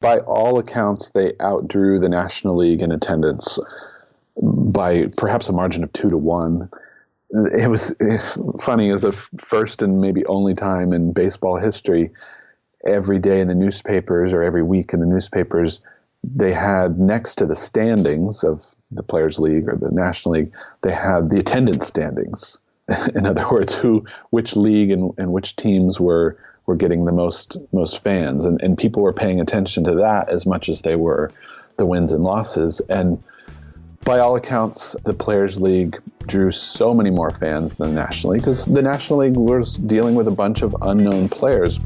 By all accounts, they outdrew the National League in attendance by perhaps a margin of 2-1. It was funny, as the first and maybe only time in baseball history, every day in the newspapers or every week in the newspapers, they had next to the standings of the Players League or the National League, they had the attendance standings. In other words, which league and which teams were getting the most fans, and people were paying attention to that as much as they were the wins and losses. And by all accounts, the Players League drew so many more fans than the National League because the National League was dealing with a bunch of unknown players.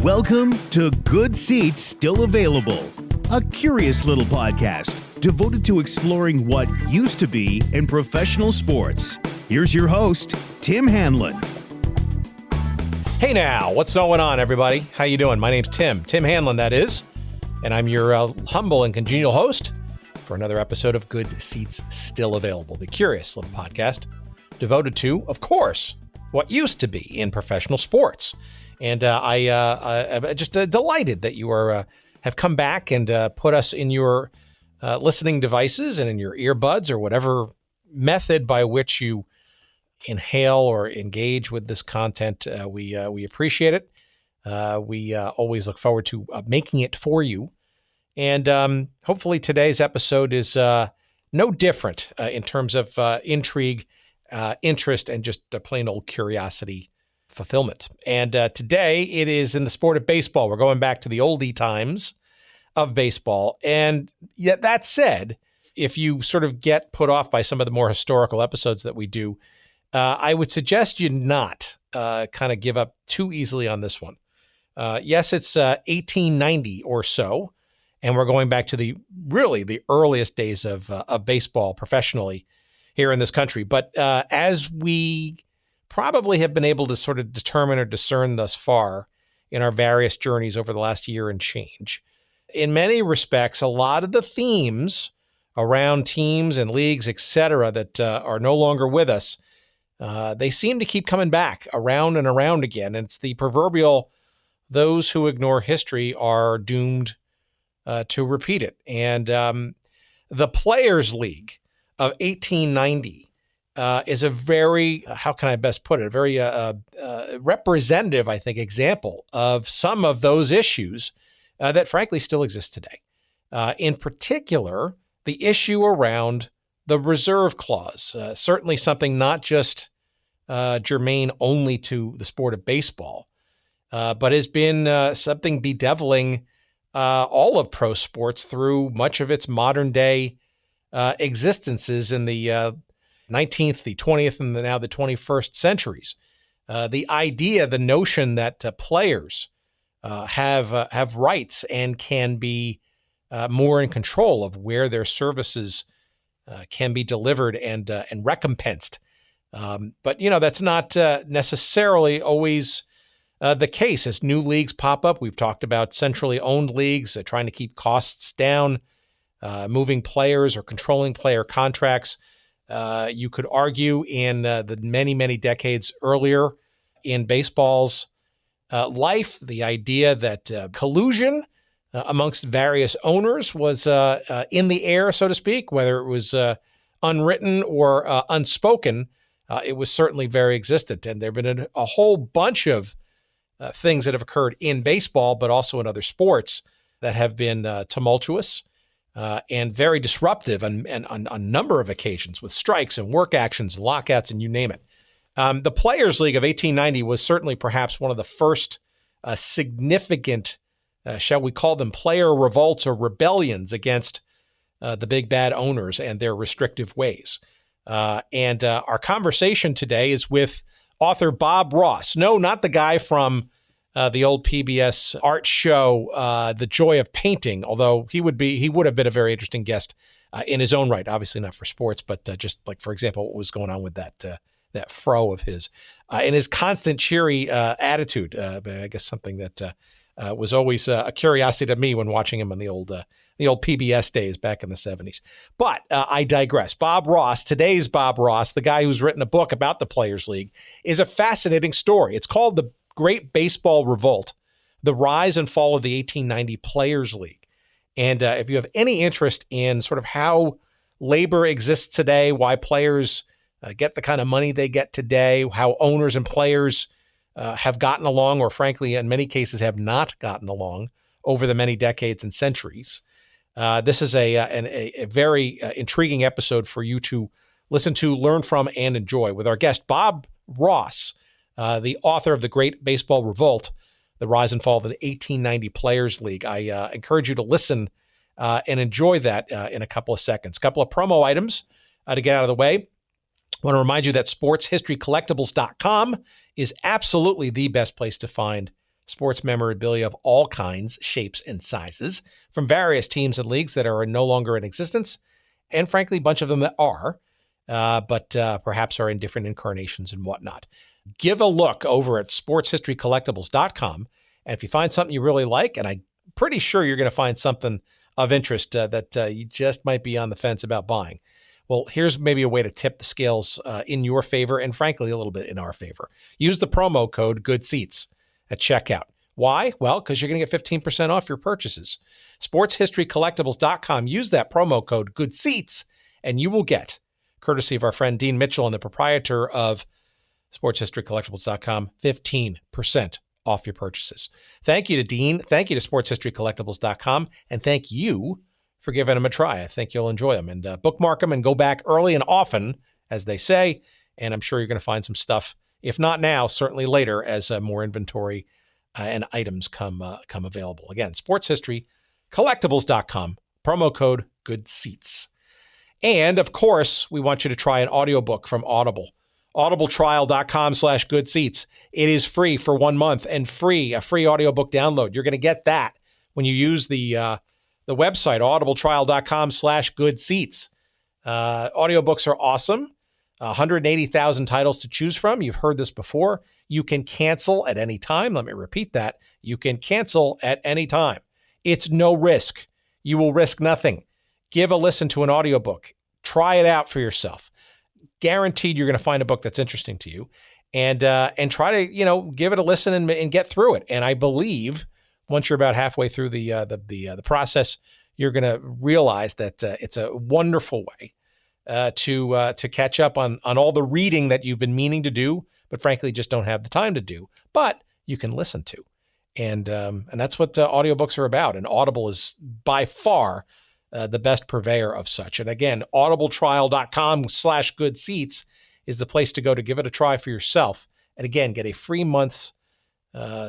Welcome to Good Seats Still Available, a curious little podcast devoted to exploring what used to be in professional sports. Here's your host, Tim Hanlon. Hey now, what's going on, everybody? How you doing? My name's Tim Hanlon, that is, and I'm your humble and congenial host for another episode of Good Seats Still Available, the curious little podcast devoted to, of course, what used to be in professional sports. And I'm just delighted that you have come back and put us in your listening devices and in your earbuds or whatever method by which you inhale or engage with this content. We appreciate it. We always look forward to making it for you. And hopefully today's episode is no different in terms of intrigue, interest, and just a plain old curiosity fulfillment. And today it is in the sport of baseball. We're going back to the oldie times of baseball. And yet that said, if you sort of get put off by some of the more historical episodes that we do, I would suggest you not kind of give up too easily on this one. Yes, it's 1890 or so, and we're going back to the earliest days of baseball professionally here in this country. But as we probably have been able to sort of determine or discern thus far in our various journeys over the last year and change, in many respects, a lot of the themes around teams and leagues, et cetera, that are no longer with us, they seem to keep coming back around and around again. And it's the proverbial, those who ignore history are doomed to repeat it. And the Players League of 1890 is a very, how can I best put it, a very representative, I think, example of some of those issues that frankly still exist today. In particular, the issue around the reserve clause, certainly something not just germane only to the sport of baseball, but has been something bedeviling all of pro sports through much of its modern day existences in the 19th, the 20th, and now the 21st centuries. The idea, the notion that players have rights and can be more in control of where their services can be delivered and recompensed. But, that's not necessarily always the case as new leagues pop up. We've talked about centrally owned leagues trying to keep costs down, moving players or controlling player contracts. You could argue in the many, many decades earlier in baseball's life, the idea that collusion amongst various owners was in the air, so to speak, whether it was unwritten or unspoken. It was certainly very existent. And there have been a whole bunch of things that have occurred in baseball, but also in other sports that have been tumultuous and very disruptive on a number of occasions with strikes and work actions, lockouts, and you name it. The Players League of 1890 was certainly perhaps one of the first significant, shall we call them player revolts or rebellions against the big bad owners and their restrictive ways. And our conversation today is with author Bob Ross. No, not the guy from the old PBS art show, The Joy of Painting, although he would have been a very interesting guest in his own right, obviously not for sports, but just like, for example, what was going on with that fro of his and his constant cheery attitude. I guess something that was always a curiosity to me when watching him on the old PBS days back in the 70s. But I digress. Bob Ross, today's Bob Ross, the guy who's written a book about the Players League, is a fascinating story. It's called The Great Baseball Revolt, The Rise and Fall of the 1890 Players League. And if you have any interest in sort of how labor exists today, why players get the kind of money they get today, how owners and players have gotten along, or frankly, in many cases, have not gotten along over the many decades and centuries, this is a very intriguing episode for you to listen to, learn from, and enjoy with our guest, Bob Ross, the author of The Great Baseball Revolt, The Rise and Fall of the 1890 Players League. I encourage you to listen and enjoy that in a couple of seconds. A couple of promo items to get out of the way. I want to remind you that sportshistorycollectibles.com is absolutely the best place to find sports memorabilia of all kinds, shapes, and sizes from various teams and leagues that are no longer in existence, and frankly, a bunch of them that are, but perhaps are in different incarnations and whatnot. Give a look over at sportshistorycollectibles.com, and if you find something you really like, and I'm pretty sure you're going to find something of interest that you just might be on the fence about buying, well, here's maybe a way to tip the scales in your favor, and frankly, a little bit in our favor. Use the promo code GOODSEATS at checkout. Why? Well, because you're going to get 15% off your purchases. SportsHistoryCollectibles.com. Use that promo code GOODSEATS, and you will get, courtesy of our friend Dean Mitchell and the proprietor of SportsHistoryCollectibles.com, 15% off your purchases. Thank you to Dean. Thank you to SportsHistoryCollectibles.com, and thank you for giving them a try. I think you'll enjoy them, and bookmark them and go back early and often, as they say, and I'm sure you're going to find some stuff, if not now, certainly later, as more inventory and items come available. Again, SportsHistoryCollectibles.com, promo code GOODSEATS. And of course, we want you to try an audiobook from Audible. audibletrial.com/goodseats. It is free for 1 month and a free audiobook download. You're going to get that when you use the website, audibletrial.com/goodseats. Audiobooks are awesome. 180,000 titles to choose from. You've heard this before. You can cancel at any time. Let me repeat that. You can cancel at any time. It's no risk. You will risk nothing. Give a listen to an audiobook. Try it out for yourself. Guaranteed you're going to find a book that's interesting to you, and try to, give it a listen and get through it. And I believe once you're about halfway through the process, you're going to realize that it's a wonderful way to catch up on all the reading that you've been meaning to do, but frankly just don't have the time to do, but you can listen to. And that's what audiobooks are about. And Audible is by far the best purveyor of such. And again, audibletrial.com/goodseats is the place to go to give it a try for yourself. And again, get a free month's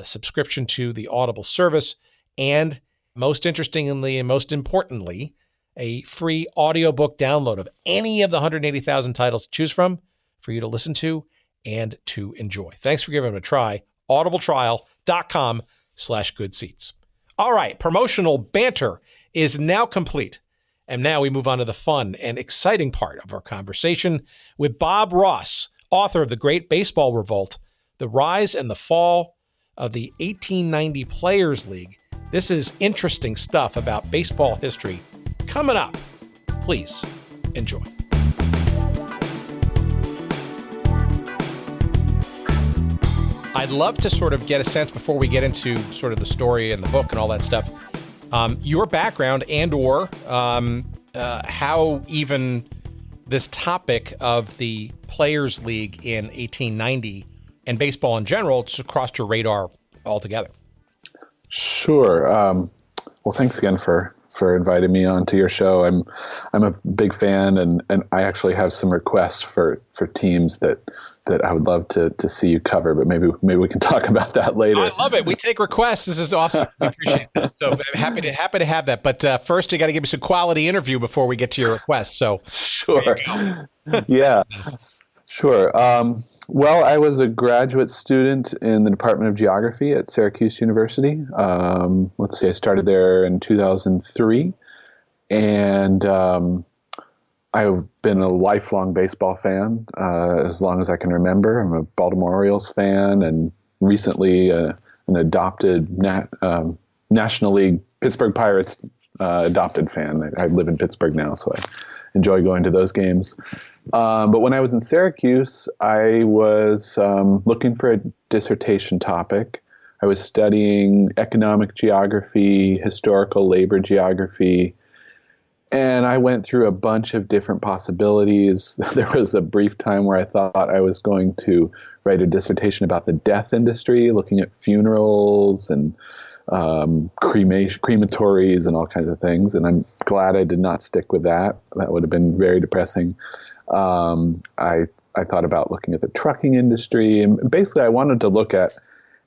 subscription to the Audible service. And most interestingly and most importantly, a free audiobook download of any of the 180,000 titles to choose from for you to listen to and to enjoy. Thanks for giving them a try. audibletrial.com/goodseats. All right, promotional banter is now complete. And now we move on to the fun and exciting part of our conversation with Bob Ross, author of The Great Baseball Revolt, The Rise and the Fall of the 1890 Players League. This is interesting stuff about baseball history coming up. Please enjoy. I'd love to sort of get a sense before we get into sort of the story and the book and all that stuff, your background and or how even this topic of the Players League in 1890 and baseball in general just crossed your radar altogether. Sure. Well, thanks again for inviting me onto your show. I'm a big fan, and I actually have some requests for teams that I would love to see you cover, but maybe we can talk about that later. I love it. We take requests. This is awesome. We appreciate that. So I'm happy to have that. But first, you got to give me some quality interview before we get to your request. So sure. Yeah, sure. Well, I was a graduate student in the Department of Geography at Syracuse University. I started there in 2003, and I've been a lifelong baseball fan as long as I can remember. I'm a Baltimore Orioles fan, and recently an adopted National League Pittsburgh Pirates adopted fan. I live in Pittsburgh now, so I enjoy going to those games. But when I was in Syracuse, I was looking for a dissertation topic. I was studying economic geography, historical labor geography, and I went through a bunch of different possibilities. There was a brief time where I thought I was going to write a dissertation about the death industry, looking at funerals and crematories and all kinds of things. And I'm glad I did not stick with that. That would have been very depressing. I thought about looking at the trucking industry. And basically, I wanted to look at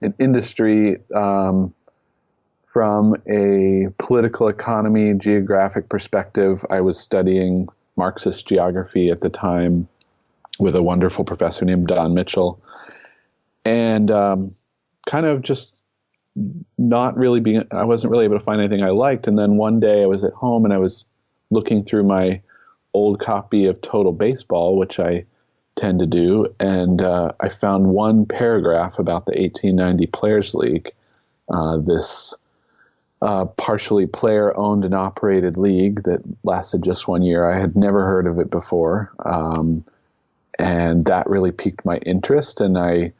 an industry from a political economy, geographic perspective. I was studying Marxist geography at the time with a wonderful professor named Don Mitchell. And kind of just I wasn't really able to find anything I liked. And then one day I was at home and I was looking through my old copy of Total Baseball, which I tend to do, and I found one paragraph about the 1890 Players League, this partially player-owned and operated league that lasted just 1 year. I had never heard of it before, and that really piqued my interest, and I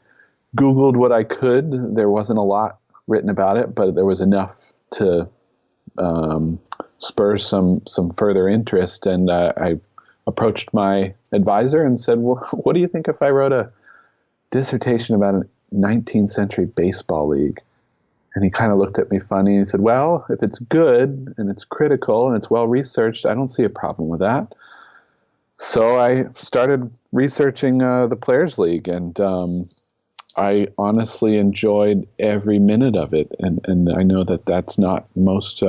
Googled what I could. There wasn't a lot written about it, but there was enough to spur some further interest, and I approached my advisor and said, well, what do you think if I wrote a dissertation about a 19th century baseball league? And he kind of looked at me funny and he said, well, if it's good and it's critical and it's well researched, I don't see a problem with that. So I started researching the Players League, and I honestly enjoyed every minute of it. And I know that that's not most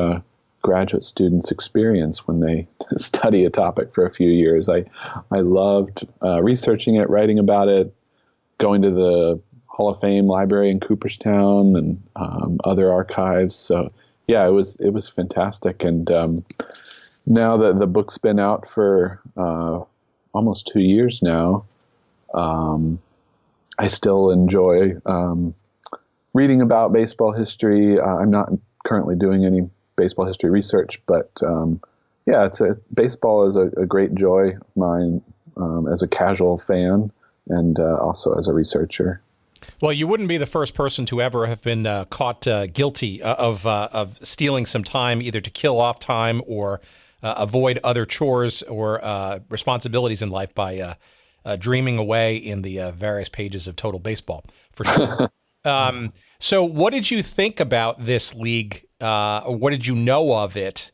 graduate students' experience when they study a topic for a few years. I loved researching it, writing about it, going to the Hall of Fame library in Cooperstown and other archives. So yeah, it was fantastic. And now that the book's been out for almost 2 years now, I still enjoy reading about baseball history. I'm not currently doing any baseball history research, but yeah, baseball is a great joy of mine as a casual fan and also as a researcher. Well, you wouldn't be the first person to ever have been caught guilty of stealing some time, either to kill off time or avoid other chores or responsibilities in life by dreaming away in the various pages of Total Baseball, for sure. So what did you think about this league? Or what did you know of it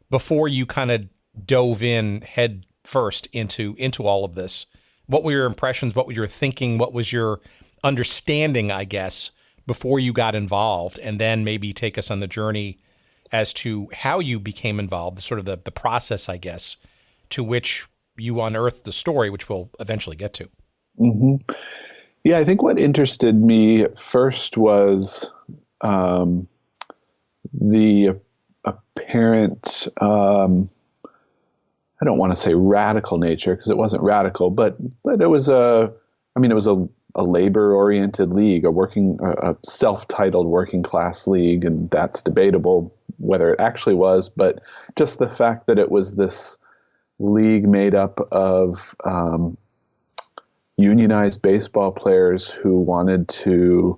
before you kind of dove in head first into all of this? What were your impressions? What was your thinking? What was your understanding, I guess, before you got involved? And then maybe take us on the journey as to how you became involved, sort of the process, I guess, to which you unearthed the story, which we'll eventually get to. Mm-hmm. Yeah, I think what interested me first was the apparent, I don't want to say radical nature, because it wasn't radical, but it was a labor-oriented league, a self-titled working class league, and that's debatable whether it actually was, but just the fact that it was this league made up of unionized baseball players who wanted to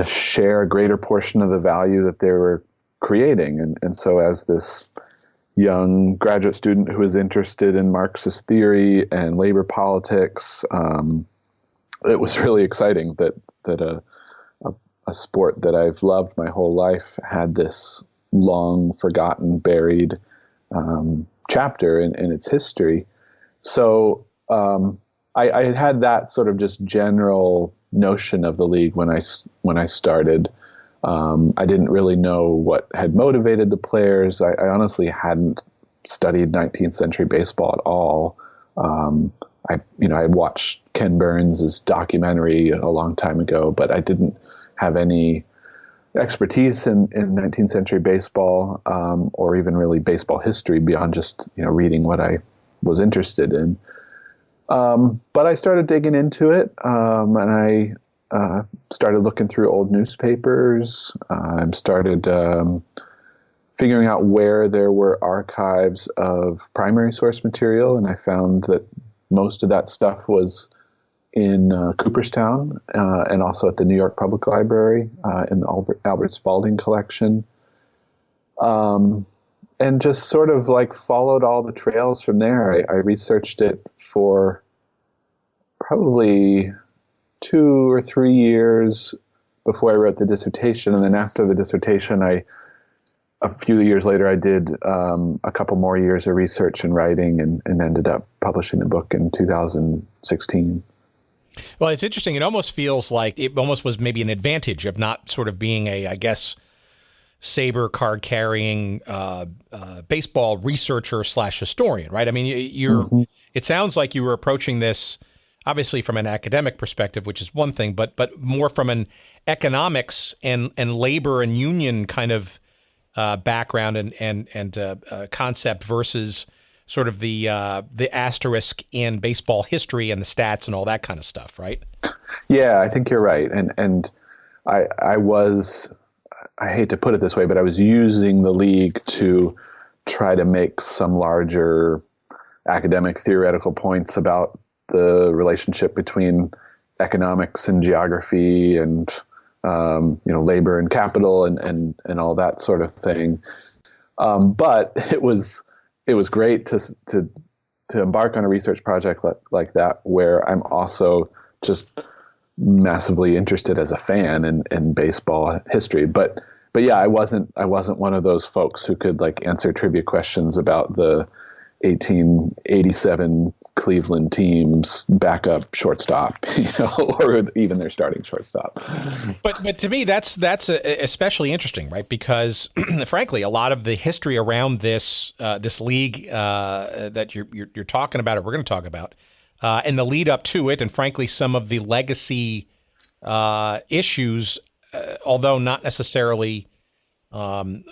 share a greater portion of the value that they were creating. And so as this young graduate student who was interested in Marxist theory and labor politics, it was really exciting that a sport that I've loved my whole life had this long forgotten, buried chapter in its history. So I had that sort of just general notion of the league when I started. I didn't really know what had motivated the players. I honestly hadn't studied 19th century baseball at all. I watched Ken Burns' documentary a long time ago, but I didn't have any expertise in 19th century baseball or even really baseball history beyond just reading what I was interested in. But I started digging into it, and I started looking through old newspapers. I started figuring out where there were archives of primary source material, and I found that most of that stuff was in Cooperstown and also at the New York Public Library in the Albert Spalding collection. And just sort of like followed all the trails from there. I researched it for probably 2 or 3 years before I wrote the dissertation. And then after the dissertation, a few years later, I did a couple more years of research and writing and ended up publishing the book in 2016. Well, it's interesting. It almost feels like it almost was maybe an advantage of not sort of being a, I guess, saber card carrying baseball researcher / historian, right? I mean, it sounds like you were approaching this obviously from an academic perspective, which is one thing, but more from an economics and labor and union kind of background and concept versus sort of the asterisk in baseball history and the stats and all that kind of stuff, right? Yeah, I think you're right. And I hate to put it this way, but I was using the league to try to make some larger academic theoretical points about the relationship between economics and geography and labor and capital and all that sort of thing. But it was great to embark on a research project like that, where I'm also just massively interested as a fan in baseball history. But yeah, I wasn't one of those folks who could like answer trivia questions about the 1887 Cleveland team's backup shortstop, or even their starting shortstop. But to me, that's especially interesting, right? Because frankly, a lot of the history around this league that you're talking about, or we're going to talk about, and the lead up to it, and frankly, some of the legacy issues, although not necessarily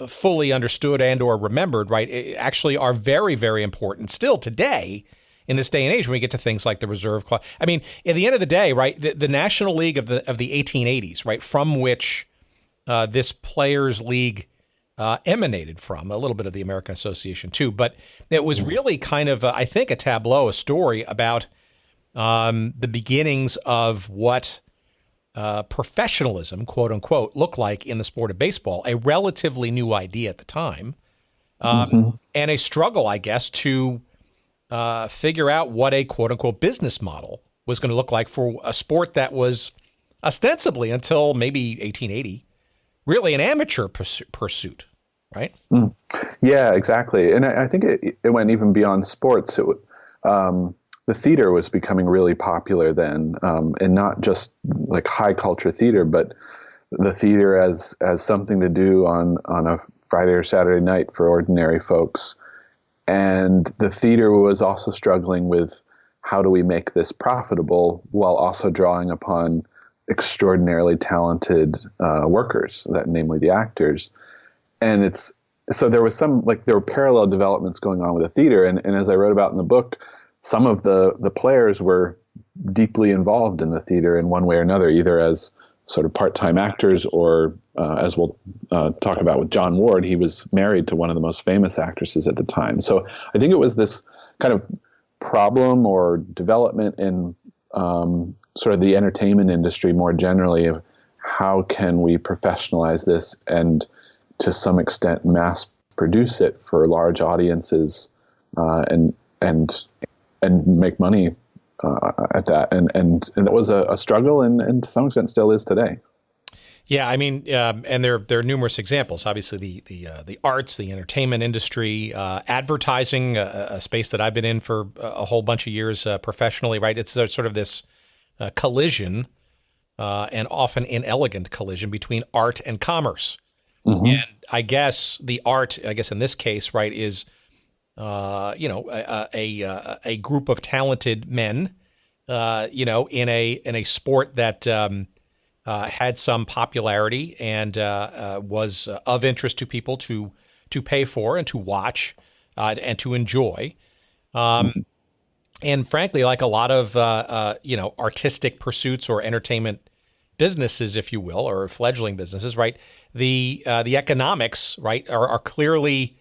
fully understood and or remembered, right, actually are very, very important still today in this day and age when we get to things like the reserve clause. I mean, at the end of the day, right, the National League of the 1880s, right, from which this Players League emanated from, a little bit of the American Association too, but it was really kind of, I think, a story about the beginnings of what professionalism, quote unquote, looked like in the sport of baseball, a relatively new idea at the time, and a struggle, I guess, to figure out what a quote unquote business model was going to look like for a sport that was ostensibly, until maybe 1880, really an amateur pursuit, right? Yeah, exactly. And I think it went even beyond sports. The theater was becoming really popular then, and not just like high culture theater, but the theater as something to do on a Friday or Saturday night for ordinary folks. And the theater was also struggling with how do we make this profitable while also drawing upon extraordinarily talented workers, namely the actors. And so there was there were parallel developments going on with the theater. And as I wrote about in the book, some of the players were deeply involved in the theater in one way or another, either as sort of part-time actors or, as we'll talk about with John Ward, he was married to one of the most famous actresses at the time. So I think it was this kind of problem or development in sort of the entertainment industry more generally of how can we professionalize this and to some extent mass produce it for large audiences and make money at that. And it was a struggle and to some extent still is today. Yeah, I mean, and there are numerous examples. Obviously, the arts, the entertainment industry, advertising, a space that I've been in for a whole bunch of years professionally, right? It's sort of this collision, and often inelegant collision between art and commerce. And I guess the art, in this case, right, is a group of talented men, in a sport that had some popularity and was of interest to people to pay for and to watch and to enjoy. And frankly, like a lot of artistic pursuits or entertainment businesses, if you will, or fledgling businesses, right? The economics, right, are clearly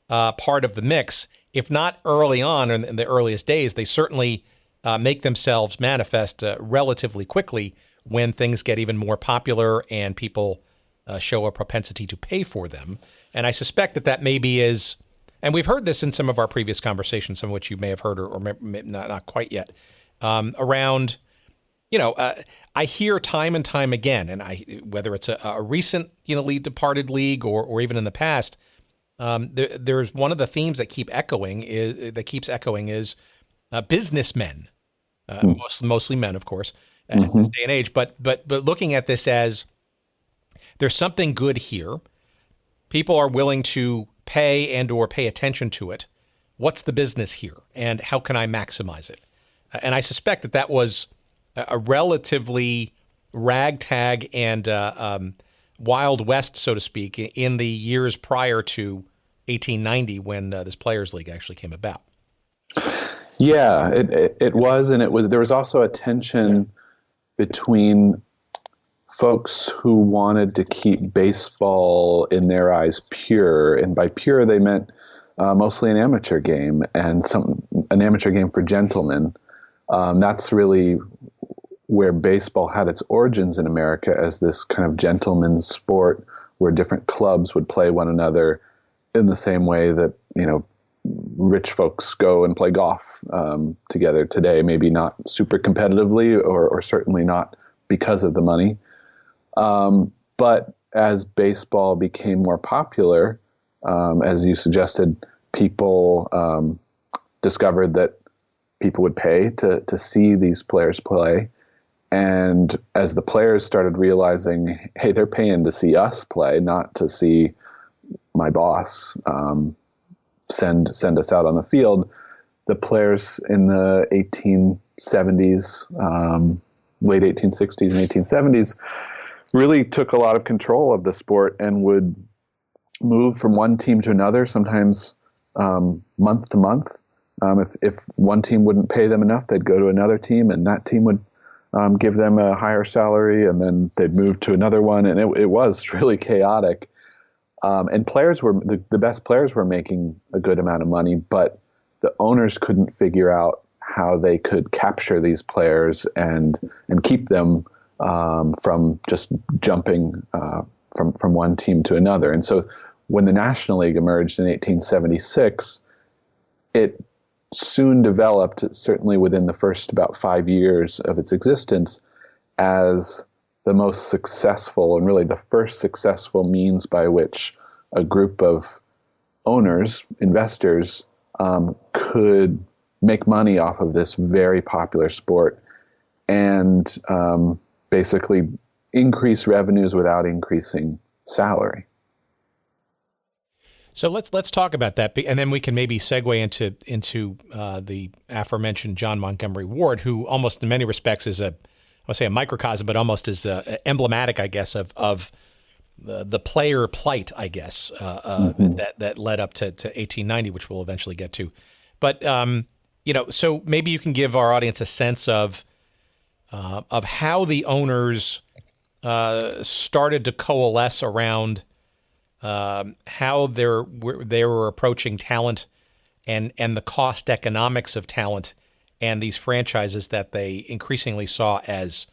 part of the mix. If not early on in the earliest days, they certainly make themselves manifest relatively quickly when things get even more popular and people show a propensity to pay for them. And I suspect that maybe is, and we've heard this in some of our previous conversations, some of which you may have heard or not quite yet, around, I hear time and time again, and whether it's a recently departed league or even in the past, there's one of the themes that keeps echoing is businessmen, mostly men, of course, in this day and age. But looking at this as there's something good here, people are willing to pay and or pay attention to it. What's the business here, and how can I maximize it? And I suspect that was a relatively ragtag and Wild West, so to speak, in the years prior to 1890 when this Players League actually came about. Yeah, it was, and there was also a tension between folks who wanted to keep baseball in their eyes pure, and by pure they meant mostly an amateur game and an amateur game for gentlemen. That's really where baseball had its origins in America, as this kind of gentleman's sport where different clubs would play one another in the same way that, rich folks go and play golf together today, maybe not super competitively or certainly not because of the money. But as baseball became more popular, as you suggested, people discovered that people would pay to see these players play. And as the players started realizing, hey, they're paying to see us play, not to see my boss send us out on the field, the players in the 1870s, late 1860s and 1870s, really took a lot of control of the sport and would move from one team to another, sometimes month to month. If one team wouldn't pay them enough, they'd go to another team, and that team would give them a higher salary, and then they'd move to another one, and it was really chaotic. And players the best players were making a good amount of money, but the owners couldn't figure out how they could capture these players and keep them from just jumping from one team to another. And so when the National League emerged in 1876, it soon developed, certainly within the first about 5 years of its existence, as the most successful and really the first successful means by which a group of owners, investors, could make money off of this very popular sport and basically increase revenues without increasing salary. So let's talk about that, and then we can maybe segue into the aforementioned John Montgomery Ward, who almost in many respects is a microcosm, but almost is emblematic, I guess, of the player plight, I guess, that led up to 1890, which we'll eventually get to. But so maybe you can give our audience a sense of how the owners started to coalesce around how they were approaching talent and the cost economics of talent and these franchises that they increasingly saw as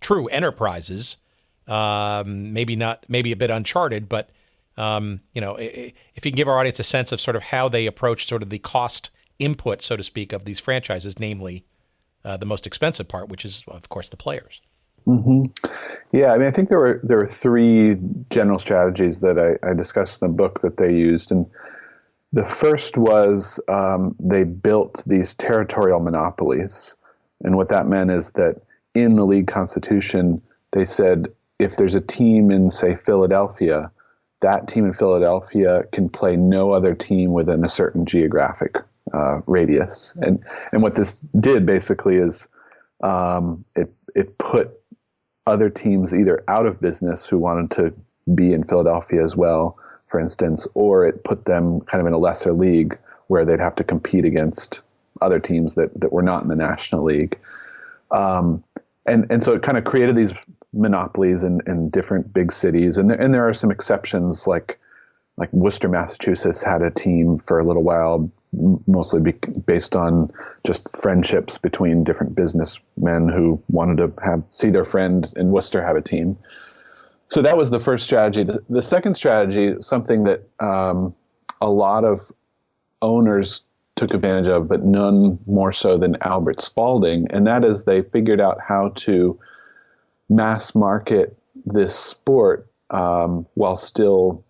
true enterprises, maybe a bit uncharted, but if you can give our audience a sense of sort of how they approached sort of the cost input, so to speak, of these franchises, namely the most expensive part, which is, of course, the players. Mm-hmm. Yeah, I mean, I think there were three general strategies that I discussed in the book that they used, and the first was they built these territorial monopolies, and what that meant is that in the league constitution, they said if there's a team in, say, Philadelphia, that team in Philadelphia can play no other team within a certain geographic radius, and what this did basically is it put other teams either out of business who wanted to be in Philadelphia as well, for instance, or it put them kind of in a lesser league where they'd have to compete against other teams that were not in the National League. And so it kind of created these monopolies in different big cities. And there are some exceptions, like Worcester, Massachusetts had a team for a little while mostly based on just friendships between different businessmen who wanted to see their friend in Worcester have a team. So that was the first strategy. The second strategy, something that a lot of owners took advantage of, but none more so than Albert Spalding, and that is they figured out how to mass market this sport while still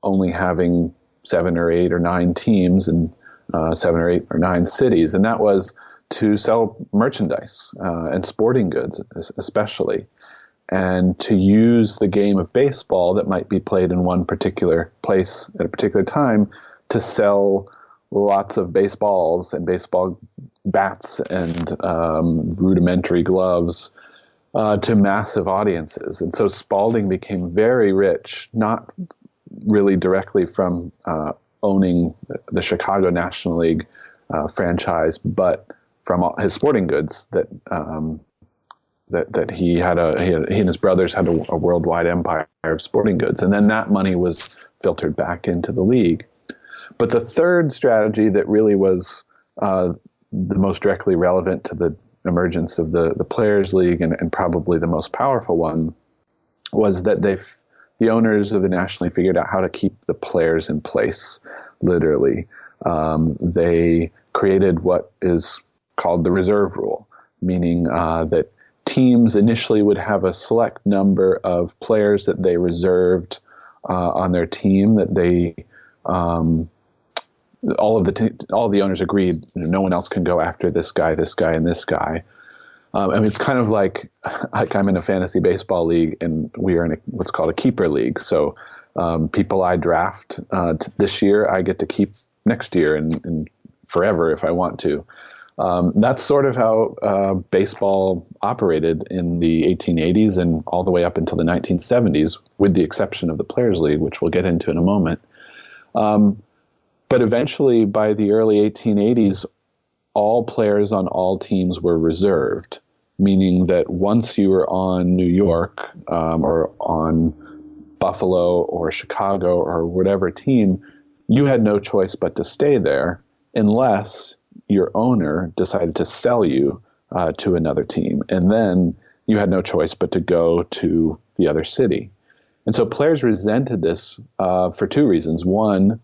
only having 7 or 8 or 9 teams in 7 or 8 or 9 cities, and that was to sell merchandise and sporting goods especially, and to use the game of baseball that might be played in one particular place at a particular time to sell lots of baseballs and baseball bats and rudimentary gloves to massive audiences. And so Spalding became very rich, not really directly from owning the Chicago National League franchise, but from his sporting goods that he and his brothers had a worldwide empire of sporting goods. And then that money was filtered back into the league. But the third strategy that really was the most directly relevant to the emergence of the Players League and probably the most powerful one was that the owners of the National League figured out how to keep the players in place, literally. They created what is called the reserve rule, meaning that teams initially would have a select number of players that they reserved on their team that they all of the owners agreed no one else can go after this guy, and this guy. I mean, it's kind of like I'm in a fantasy baseball league and we are in what's called a keeper league. So people I draft this year, I get to keep next year and forever if I want to. That's sort of how baseball operated in the 1880s and all the way up until the 1970s, with the exception of the Players League, which we'll get into in a moment. But eventually, by the early 1880s, all players on all teams were reserved, meaning that once you were on New York or on Buffalo or Chicago or whatever team, you had no choice but to stay there unless your owner decided to sell you to another team. And then you had no choice but to go to the other city. And so players resented this for 2 reasons. One,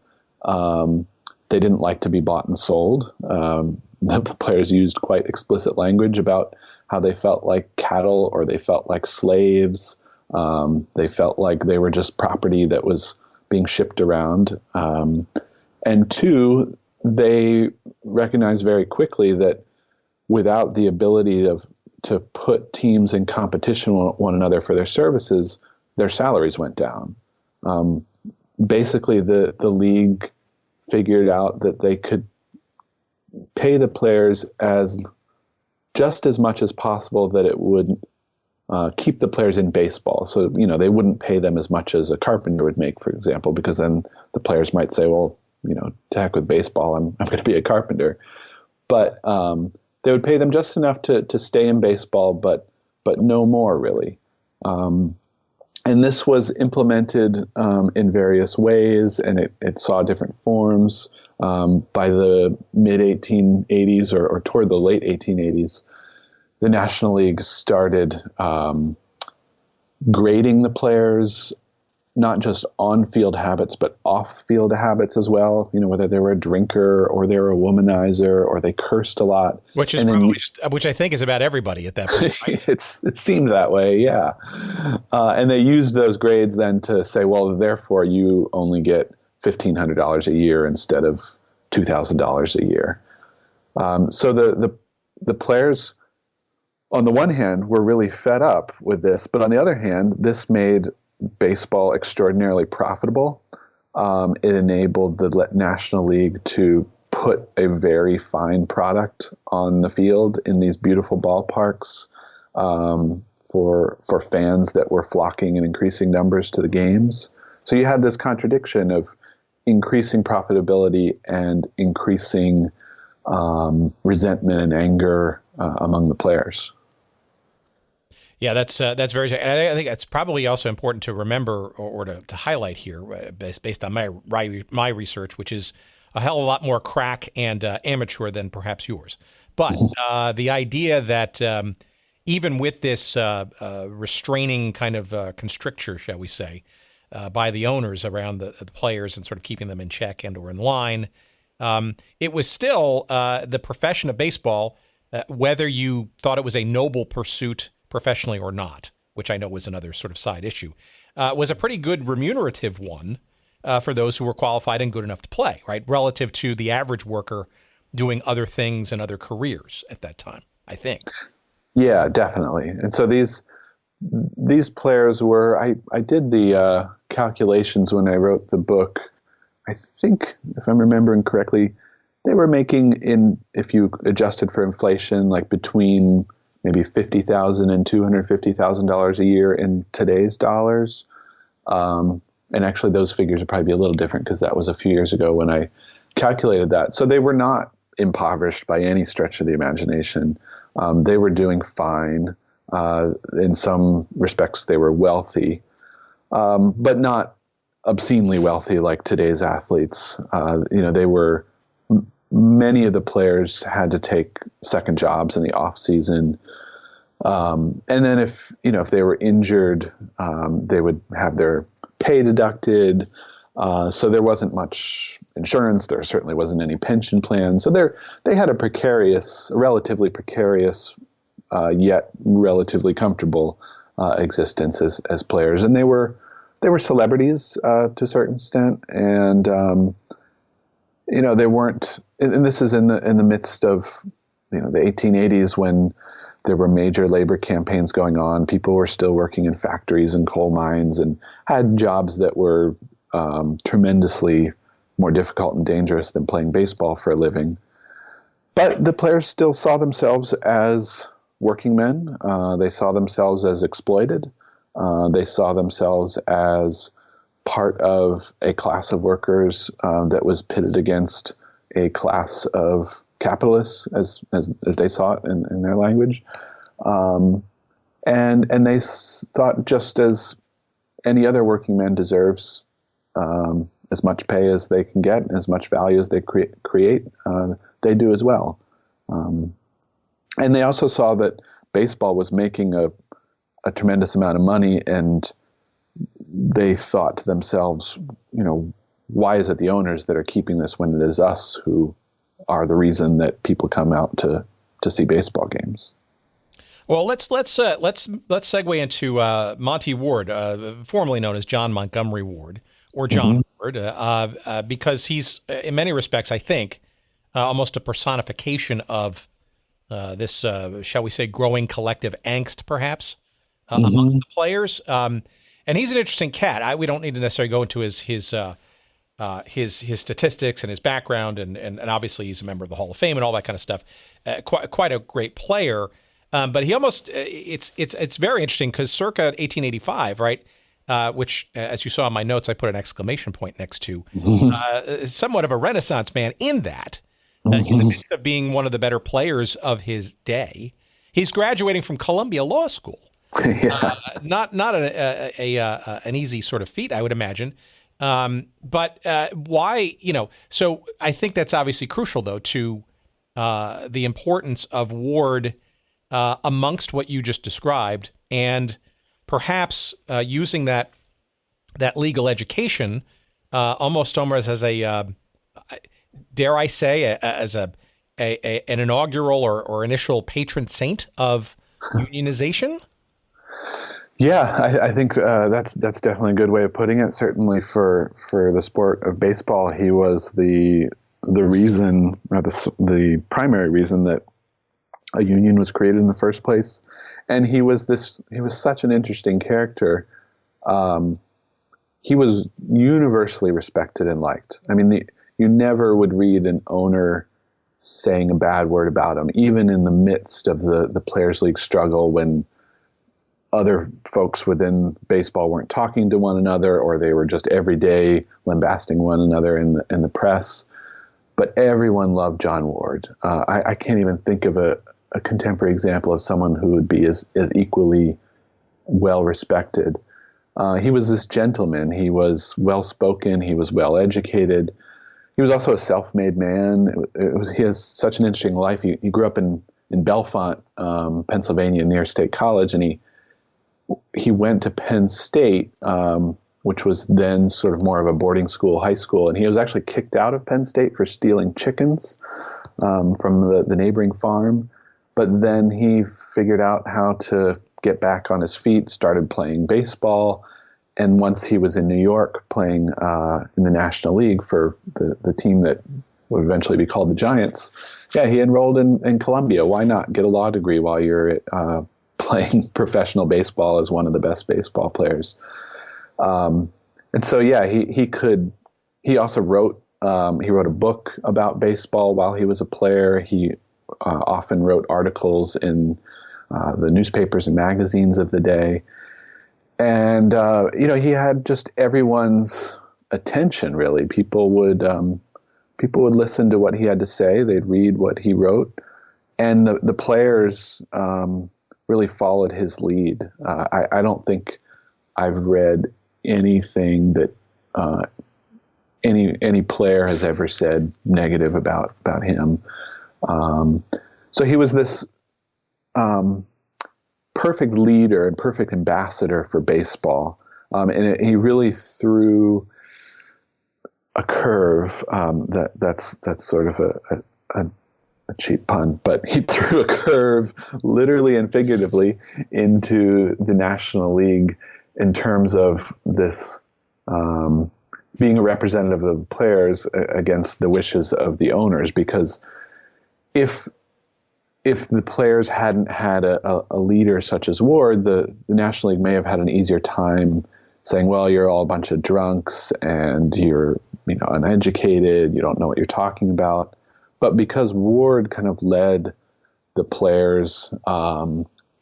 they didn't like to be bought and sold. The players used quite explicit language about how they felt like cattle or they felt like slaves. They felt like they were just property that was being shipped around. And 2, they recognized very quickly that without the ability to put teams in competition with one another for their services, their salaries went down. Basically, the league figured out that they could pay the players just as much as possible that it would keep the players in baseball. So, they wouldn't pay them as much as a carpenter would make, for example, because then the players might say, well, to heck with baseball, I'm going to be a carpenter. But they would pay them just enough to stay in baseball, but no more, really. And this was implemented in various ways, and it saw different forms. By the mid-1880s or toward the late 1880s, the National League started grading the players, not just on-field habits, but off-field habits as well. Whether they were a drinker or they were a womanizer or they cursed a lot. Which is probably which I think is about everybody at that point. Right? It seemed that way, yeah. And they used those grades then to say, well, therefore you only get $1,500 a year instead of $2,000 a year. So the players, on the one hand, were really fed up with this, but on the other hand, this made baseball extraordinarily profitable. It enabled the National League to put a very fine product on the field in these beautiful ballparks for fans that were flocking in increasing numbers to the games. So you had this contradiction of increasing profitability and increasing resentment and anger among the players. Yeah, that's very. And I think that's probably also important to remember or to highlight here, based on my research, which is a hell of a lot more crack and amateur than perhaps yours. But the idea that even with this restraining kind of constricture, shall we say, by the owners around the players and sort of keeping them in check and or in line, it was still the profession of baseball, whether you thought it was a noble pursuit professionally or not, which I know was another sort of side issue, was a pretty good remunerative one for those who were qualified and good enough to play, right? Relative to the average worker doing other things and other careers at that time, I think. Yeah, definitely. And so these players were, I did the calculations when I wrote the book. I think, if I'm remembering correctly, they were making, if you adjusted for inflation, like between maybe $50,000 and $250,000 a year in today's dollars. And actually those figures would probably be a little different because that was a few years ago when I calculated that. So they were not impoverished by any stretch of the imagination. They were doing fine. In some respects, they were wealthy, but not obscenely wealthy like today's athletes. Many of the players had to take second jobs in the off season. And then if they were injured, they would have their pay deducted. So there wasn't much insurance. There certainly wasn't any pension plan. So they had a relatively precarious, yet relatively comfortable existence as players. And they were celebrities to a certain extent. And they weren't. And this is in the midst of the 1880s when there were major labor campaigns going on. People were still working in factories and coal mines and had jobs that were tremendously more difficult and dangerous than playing baseball for a living. But the players still saw themselves as working men. They saw themselves as exploited. They saw themselves as part of a class of workers that was pitted against a class of capitalists, as they saw it in their language. And they thought just as any other working man deserves as much pay as they can get, and as much value as they create, they do as well. And they also saw that baseball was making a tremendous amount of money, and they thought to themselves, why is it the owners that are keeping this when it is us who are the reason that people come out to see baseball games? Well, let's segue into Monty Ward, formerly known as John Montgomery Ward, or John Ward, because he's in many respects, I think, almost a personification of this, shall we say, growing collective angst, perhaps, amongst the players. And he's an interesting cat. We don't need to necessarily go into his statistics and his background, and obviously he's a member of the Hall of Fame and all that kind of stuff. Quite a great player. But he almost, it's very interesting because circa 1885, right, which, as you saw in my notes, I put an exclamation point next to, somewhat of a Renaissance man in that, in the midst of being one of the better players of his day. He's graduating from Columbia Law School. Yeah. Not an easy sort of feat, I would imagine. But why, so I think that's obviously crucial, though, to the importance of Ward amongst what you just described, and perhaps using that legal education almost as a, dare I say, as an inaugural or initial patron saint of unionization? Yeah, I think that's definitely a good way of putting it. Certainly for the sport of baseball, he was the reason, or the primary reason that a union was created in the first place. And he was such an interesting character. He was universally respected and liked. I mean, you never would read an owner saying a bad word about him, even in the midst of the Players League struggle when other folks within baseball weren't talking to one another, or they were just every day lambasting one another in the press. But everyone loved John Ward. I can't even think of a contemporary example of someone who would be as equally well respected. He was this gentleman. He was well spoken. He was well educated. he was also a self-made man. He has such an interesting life. He grew up in Bellefonte, Pennsylvania, near State College, and he went to Penn State, which was then sort of more of a boarding school, high school, and he was actually kicked out of Penn State for stealing chickens from the neighboring farm. But then he figured out how to get back on his feet, started playing baseball, and once he was in New York playing in the National League for the team that would eventually be called the Giants, he enrolled in Columbia. Why not get a law degree while you're playing professional baseball as one of the best baseball players? And so, he also wrote a book about baseball while he was a player. He often wrote articles in the newspapers and magazines of the day. And, he had just everyone's attention, really. People would listen to what he had to say. They'd read what he wrote. And the players really followed his lead. I don't think I've read anything that any player has ever said negative about him. So he was this perfect leader and perfect ambassador for baseball. And he really threw a curve. That's sort of a cheap pun, but he threw a curve, literally and figuratively, into the National League in terms of this being a representative of the players against the wishes of the owners. Because if the players hadn't had a leader such as Ward, the National League may have had an easier time saying, well, you're all a bunch of drunks and you're uneducated, you don't know what you're talking about. But because Ward kind of led the players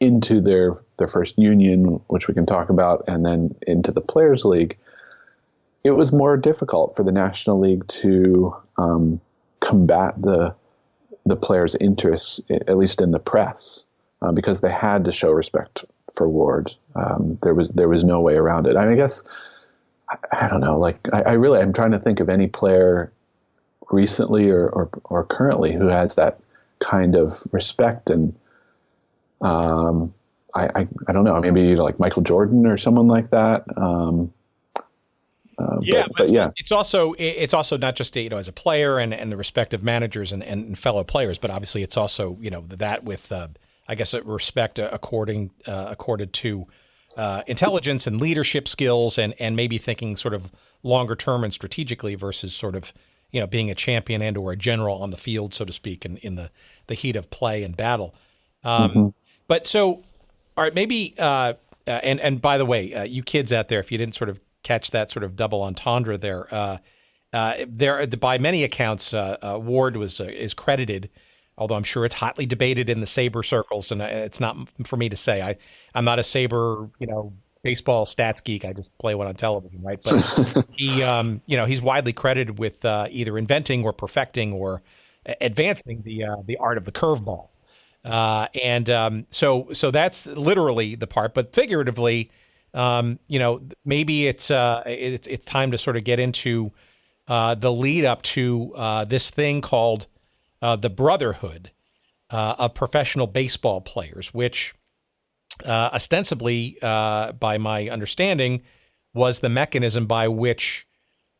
into their first union, which we can talk about, and then into the Players League, it was more difficult for the National League to combat the players' interests, at least in the press, because they had to show respect for Ward. There was no way around it. I guess, I don't know, I'm trying to think of any player recently or currently who has that kind of respect. And I don't know, maybe like Michael Jordan or someone like that. It's also not just as a player and the respective managers and fellow players, but obviously it's also that with I guess respect accorded to intelligence and leadership skills and maybe thinking sort of longer term and strategically versus sort of being a champion and or a general on the field, so to speak, in the heat of play and battle. But so, all right, maybe and by the way, you kids out there, if you didn't sort of catch that sort of double entendre there, by many accounts, Ward is credited, although I'm sure it's hotly debated in the Sabre circles, and it's not for me to say. I'm not a Sabre, baseball stats geek. I just play one on television, right? But he's widely credited with either inventing or perfecting or advancing the art of the curveball. So that's literally the part, but figuratively, maybe it's time to sort of get into the lead up to this thing called the Brotherhood of Professional Baseball Players, which ostensibly, by my understanding, was the mechanism by which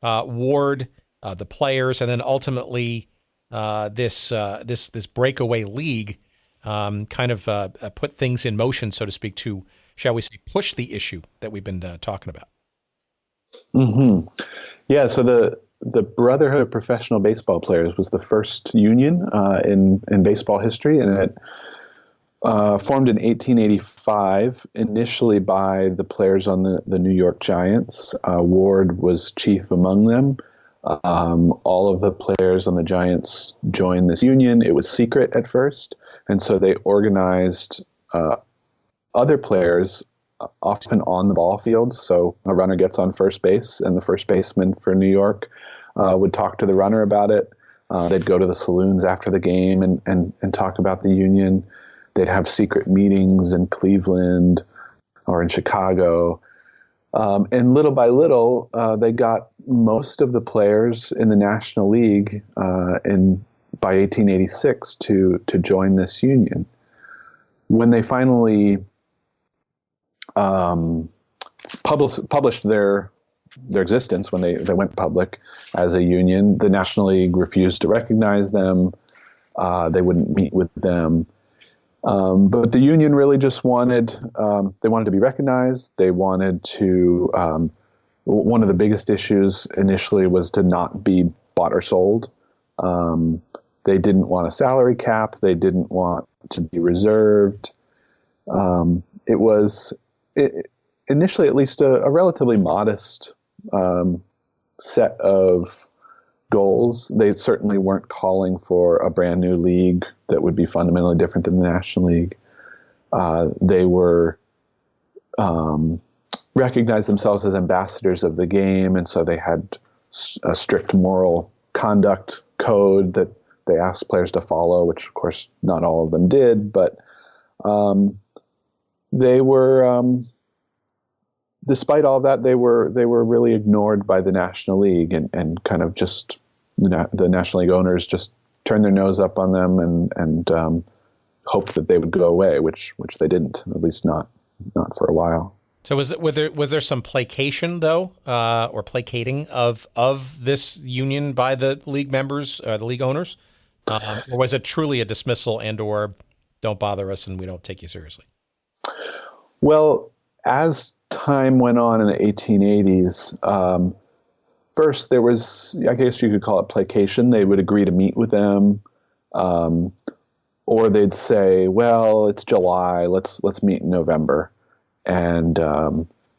Ward, the players, and then ultimately this breakaway league kind of put things in motion, so to speak, to, shall we say, push the issue that we've been talking about. Mm-hmm. Yeah, so the Brotherhood of Professional Baseball Players was the first union in baseball history, and it formed in 1885, initially by the players on the New York Giants. Ward was chief among them. All of the players on the Giants joined this union. It was secret at first, and so they organized other players, often on the ball field. So a runner gets on first base, and the first baseman for New York would talk to the runner about it. They'd go to the saloons after the game and talk about the union. They'd have secret meetings in Cleveland or in Chicago. And little by little, they got most of the players in the National League by 1886 to join this union. When they finally published their existence, when they went public as a union, the National League refused to recognize them. They wouldn't meet with them. But the union really just they wanted to be recognized. They wanted to, one of the biggest issues initially was to not be bought or sold. They didn't want a salary cap. They didn't want to be reserved. It was initially at least a relatively modest set of goals. They certainly weren't calling for a brand new league that would be fundamentally different than the National League. They were recognized themselves as ambassadors of the game, and so they had a strict moral conduct code that they asked players to follow, which of course not all of them did, but they were, despite all that, they were really ignored by the National League, and kind of just the National League owners just turned their nose up on them and hoped that they would go away, which they didn't, at least not for a while. So was there some placation though, or placating of this union by the league members, the league owners, or was it truly a dismissal and/or don't bother us and we don't take you seriously? Well, as time went on in the 1880s, first there was, I guess you could call it placation. They would agree to meet with them, or they'd say, "Well, it's July. Let's meet in November." And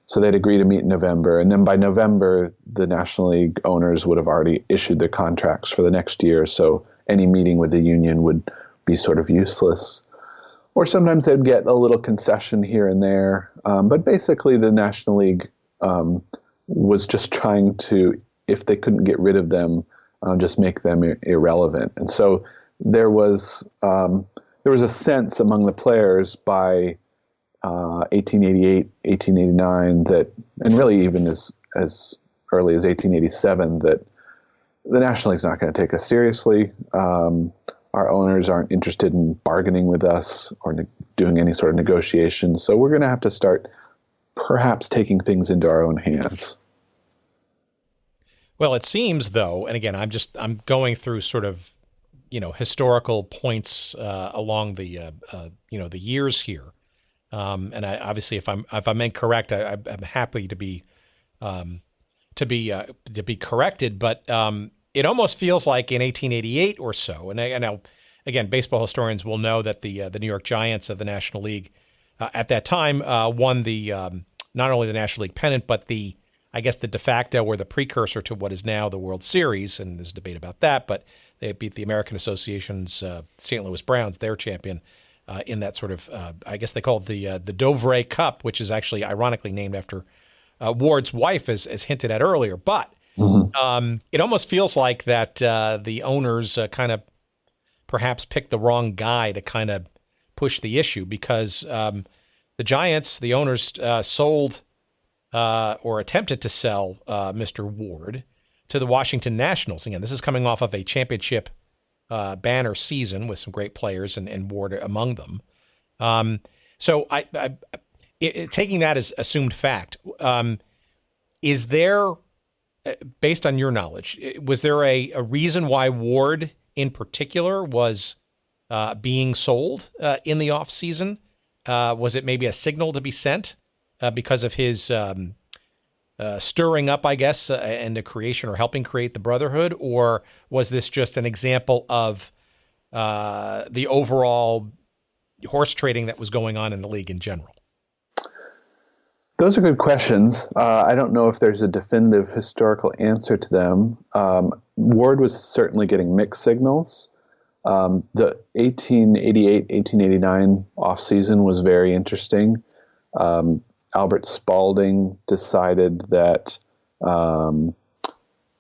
so they'd agree to meet in November. And then by November, the National League owners would have already issued their contracts for the next year. So any meeting with the union would be sort of useless. Or sometimes they'd get a little concession here and there. But basically, the National League was just trying to, if they couldn't get rid of them, just make them irrelevant. And so there was a sense among the players by 1888, 1889 that, and really even as early as 1887, that the National League's not going to take us seriously. Our owners aren't interested in bargaining with us or doing any sort of negotiation. So we're going to have to start perhaps taking things into our own hands. Well, it seems though, and again, I'm going through sort of, historical points along the the years here. And I, obviously, if I'm incorrect, I'm happy to be corrected. But it almost feels like in 1888 or so, and I know, again, baseball historians will know that the New York Giants of the National League at that time won the not only the National League pennant, but I guess the de facto or the precursor to what is now the World Series, and there's debate about that. But they beat the American Association's St. Louis Browns, their champion. In that sort of, I guess they call it the Dovray Cup, which is actually ironically named after Ward's wife, as hinted at earlier. But it almost feels like that the owners kind of perhaps picked the wrong guy to kind of push the issue, because the Giants, the owners, sold or attempted to sell Mr. Ward to the Washington Nationals. Again, this is coming off of a championship banner season with some great players and Ward among them. So taking that as assumed fact, is there, based on your knowledge, was there a reason why Ward in particular was being sold in the off season? Was it maybe a signal to be sent because of his stirring up, I guess, and the creation or helping create the Brotherhood? Or was this just an example of the overall horse trading that was going on in the league in general? Those are good questions. I don't know if there's a definitive historical answer to them. Ward was certainly getting mixed signals. The 1888-1889 offseason was very interesting. Albert Spalding decided that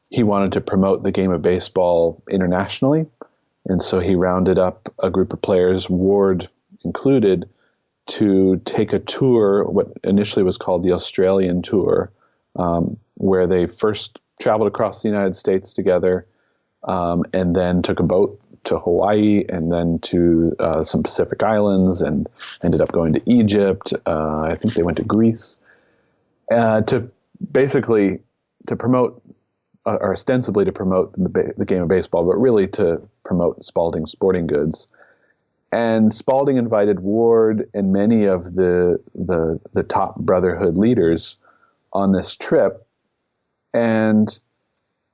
he wanted to promote the game of baseball internationally. And so he rounded up a group of players, Ward included, to take a tour, what initially was called the Australian Tour, where they first traveled across the United States together, and then took a boat to Hawaii and then to some Pacific islands, and ended up going to Egypt. I think they went to Greece to basically to promote, or ostensibly to promote the game of baseball, but really to promote Spalding Sporting Goods. And Spalding invited Ward and many of the top Brotherhood leaders on this trip. And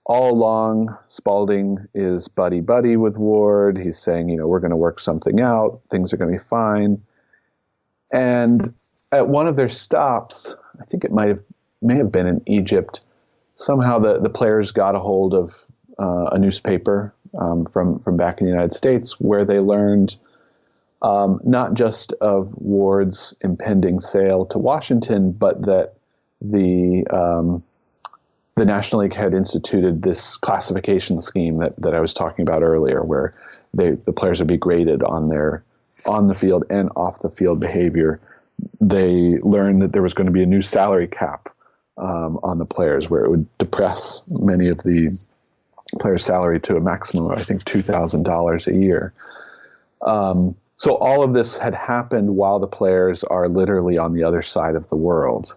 all along, Spalding is buddy-buddy with Ward. He's saying, we're going to work something out. Things are going to be fine. And at one of their stops, I think it may have been in Egypt, somehow the players got a hold of a newspaper from back in the United States, where they learned not just of Ward's impending sale to Washington, but that the National League had instituted this classification scheme that I was talking about earlier, where the players would be graded on their on the field and off the field behavior. They learned that there was going to be a new salary cap on the players, where it would depress many of the players' salary to a maximum of, I think, $2,000 a year. So all of this had happened while the players are literally on the other side of the world,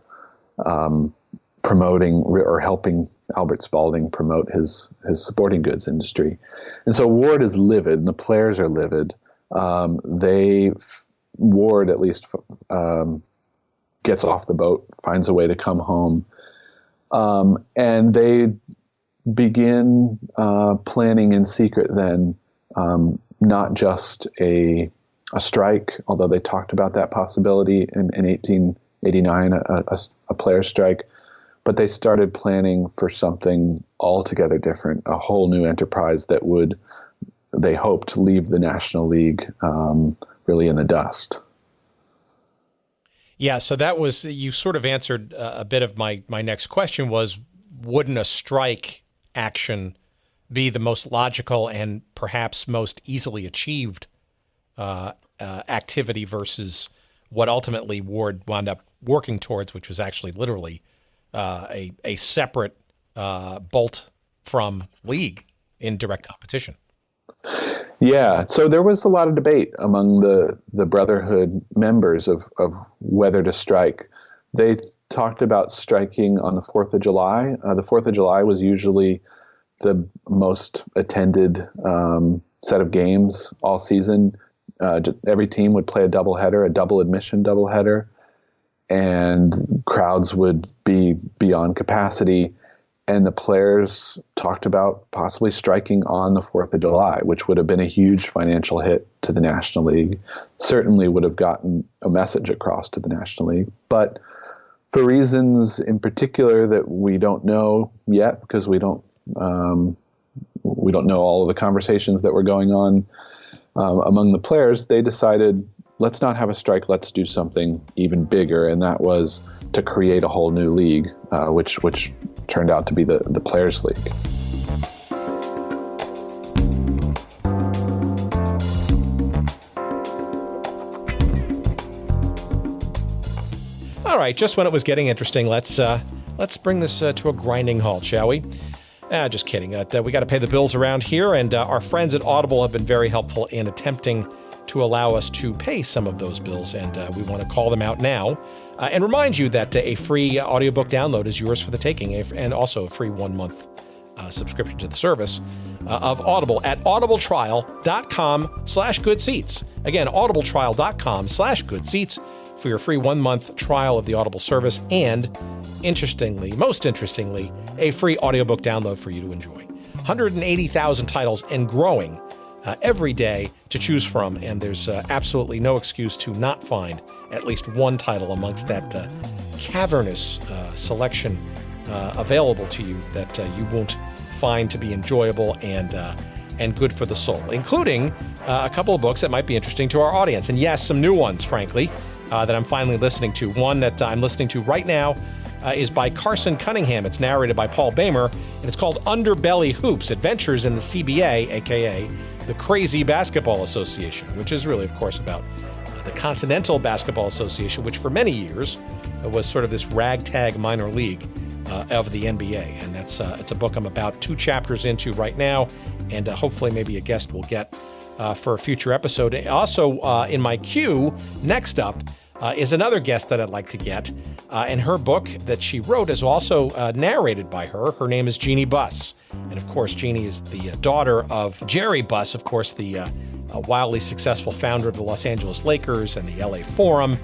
promoting or helping Albert Spalding promote his sporting goods industry. And so Ward is livid, and the players are livid. Ward at least gets off the boat, finds a way to come home, and they begin planning in secret then, not just a strike, although they talked about that possibility in 1889, a player strike, but they started planning for something altogether different, a whole new enterprise that would, they hoped, leave the National League really in the dust. Yeah, so that was, you sort of answered a bit of my next question was, wouldn't a strike action be the most logical and perhaps most easily achieved activity versus what ultimately Ward wound up working towards, which was actually literally a separate bolt from league in direct competition? Yeah, so there was a lot of debate among the Brotherhood members of whether to strike. They talked about striking on the 4th of July. The 4th of July was usually the most attended set of games all season. Every team would play a doubleheader, a double admission doubleheader, and crowds would be beyond capacity. And the players talked about possibly striking on the 4th of July, which would have been a huge financial hit to the National League. Certainly would have gotten a message across to the National League. But for reasons in particular that we don't know yet, because we don't know all of the conversations that were going on among the players, they decided, let's not have a strike, let's do something even bigger. And that was to create a whole new league, which turned out to be the Players League. All right, just when it was getting interesting, let's bring this to a grinding halt, shall we? Just kidding. We got to pay the bills around here, and our friends at Audible have been very helpful in attempting to allow us to pay some of those bills, and we want to call them out now and remind you that a free audiobook download is yours for the taking, and also a free 1-month subscription to the service of Audible at audibletrial.com/goodseats. Again, audibletrial.com/goodseats for your free 1-month trial of the Audible service, and most interestingly, a free audiobook download for you to enjoy. 180,000 titles and growing every day to choose from, and there's absolutely no excuse to not find at least one title amongst that cavernous selection available to you that you won't find to be enjoyable and good for the soul, including a couple of books that might be interesting to our audience. And yes, some new ones, frankly, that I'm finally listening to. One that I'm listening to right now is by Carson Cunningham. It's narrated by Paul Bamer, and it's called Underbelly Hoops, Adventures in the CBA, a.k.a. the Crazy Basketball Association, which is really, of course, about the Continental Basketball Association, which for many years was sort of this ragtag minor league of the NBA. And it's a book I'm about 2 chapters into right now, and hopefully maybe a guest will get for a future episode. Also, in my queue, next up is another guest that I'd like to get. And her book that she wrote is also narrated by her. Her name is Jeannie Buss. And of course, Jeannie is the daughter of Jerry Buss, of course, the wildly successful founder of the Los Angeles Lakers and the LA Forum.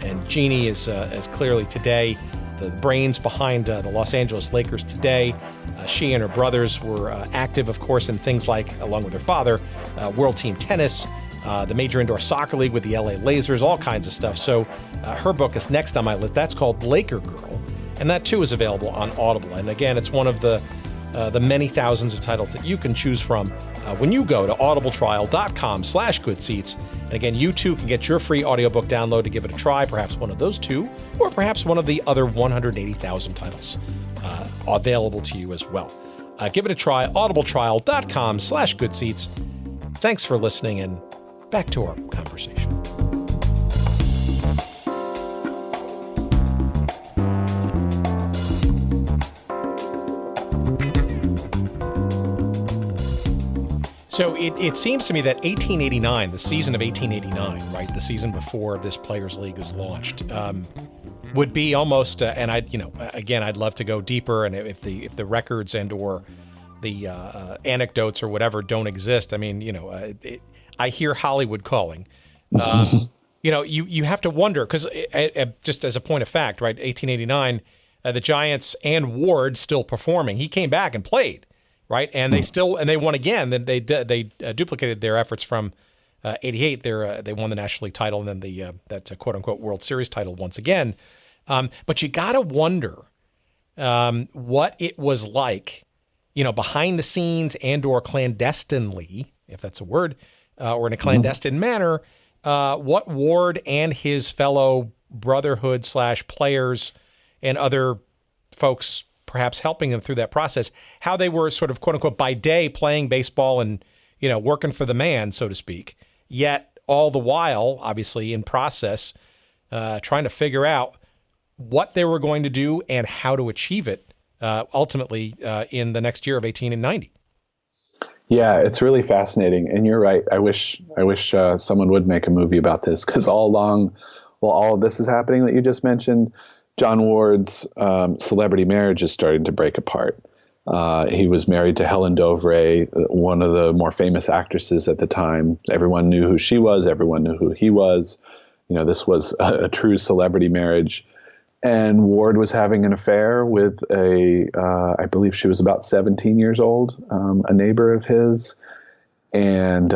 And Jeannie is clearly today the brains behind the Los Angeles Lakers today. She and her brothers were active, of course, in things like, along with her father, World Team Tennis, the Major Indoor Soccer League with the LA Lasers, all kinds of stuff. So her book is next on my list. That's called Laker Girl, and that too is available on Audible. And again, it's one of the many thousands of titles that you can choose from when you go to audibletrial.com/goodseats. And again, you too can get your free audiobook download to give it a try, perhaps one of those 2, or perhaps one of the other 180,000 titles available to you as well. Give it a try, audibletrial.com/goodseats. Thanks for listening, and back to our conversation. So it seems to me that 1889, the season of 1889, right, the season before this Players League is launched, would be almost. And I'd love to go deeper. And if the records and or the anecdotes or whatever don't exist, I mean, I hear Hollywood calling. You have to wonder, because just as a point of fact, right, 1889, the Giants and Ward still performing. He came back and played. Right, and they won again. Then they duplicated their efforts from 88. They won the National League title and then that quote unquote World Series title once again. But you gotta wonder what it was like, behind the scenes and or clandestinely, if that's a word, or in a clandestine manner, what Ward and his fellow brotherhood/players and other folks, perhaps helping them through that process, how they were sort of quote unquote by day playing baseball and, working for the man, so to speak, yet all the while, obviously in process, trying to figure out what they were going to do and how to achieve it ultimately in the next year of 1890. Yeah, it's really fascinating. And you're right. I wish someone would make a movie about this, because all along, while all of this is happening that you just mentioned, John Ward's celebrity marriage is starting to break apart. He was married to Helen Dovray, one of the more famous actresses at the time. Everyone knew who she was. Everyone knew who he was. This was a true celebrity marriage. And Ward was having an affair with I believe she was about 17 years old, a neighbor of his. And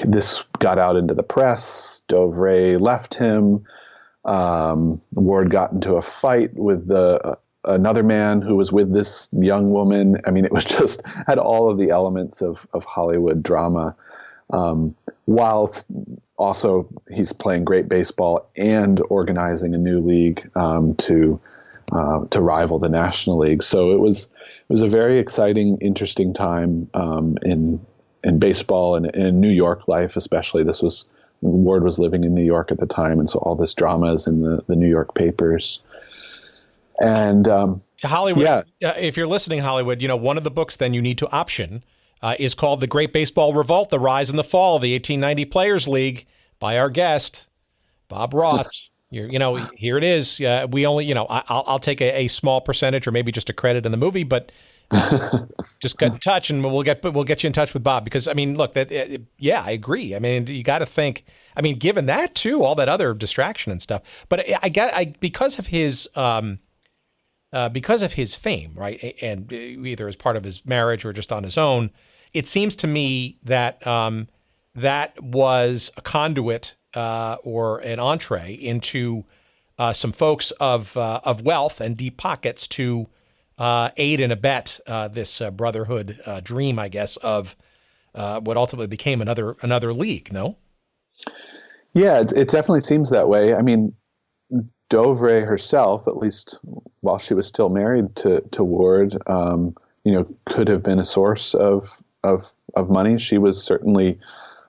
this got out into the press. Dovray left him. Ward got into a fight with another man who was with this young woman. I mean, it was just had all of the elements of Hollywood drama, whilst also he's playing great baseball and organizing a new league to rival the National League. So it was a very exciting, interesting time in baseball and in New York life, especially. Ward was living in New York at the time, and so all this drama is in the New York papers. And Hollywood, if you're listening, Hollywood, one of the books then you need to option is called The Great Baseball Revolt, The Rise and the Fall of the 1890 Players League by our guest, Bob Ross. Here it is. We only, I'll take a small percentage or maybe just a credit in the movie, but just get in touch and we'll get you in touch with Bob, because I mean, look, I agree. I mean, you got to think, I mean, given that too, all that other distraction and stuff, but because of his fame, right. And either as part of his marriage or just on his own, it seems to me that, that was a conduit, or an entree into, some folks of wealth and deep pockets to, aid and abet this brotherhood dream, I guess, of what ultimately became another league. No? Yeah, it definitely seems that way. I mean, Dovray herself, at least while she was still married to Ward, could have been a source of money. She was certainly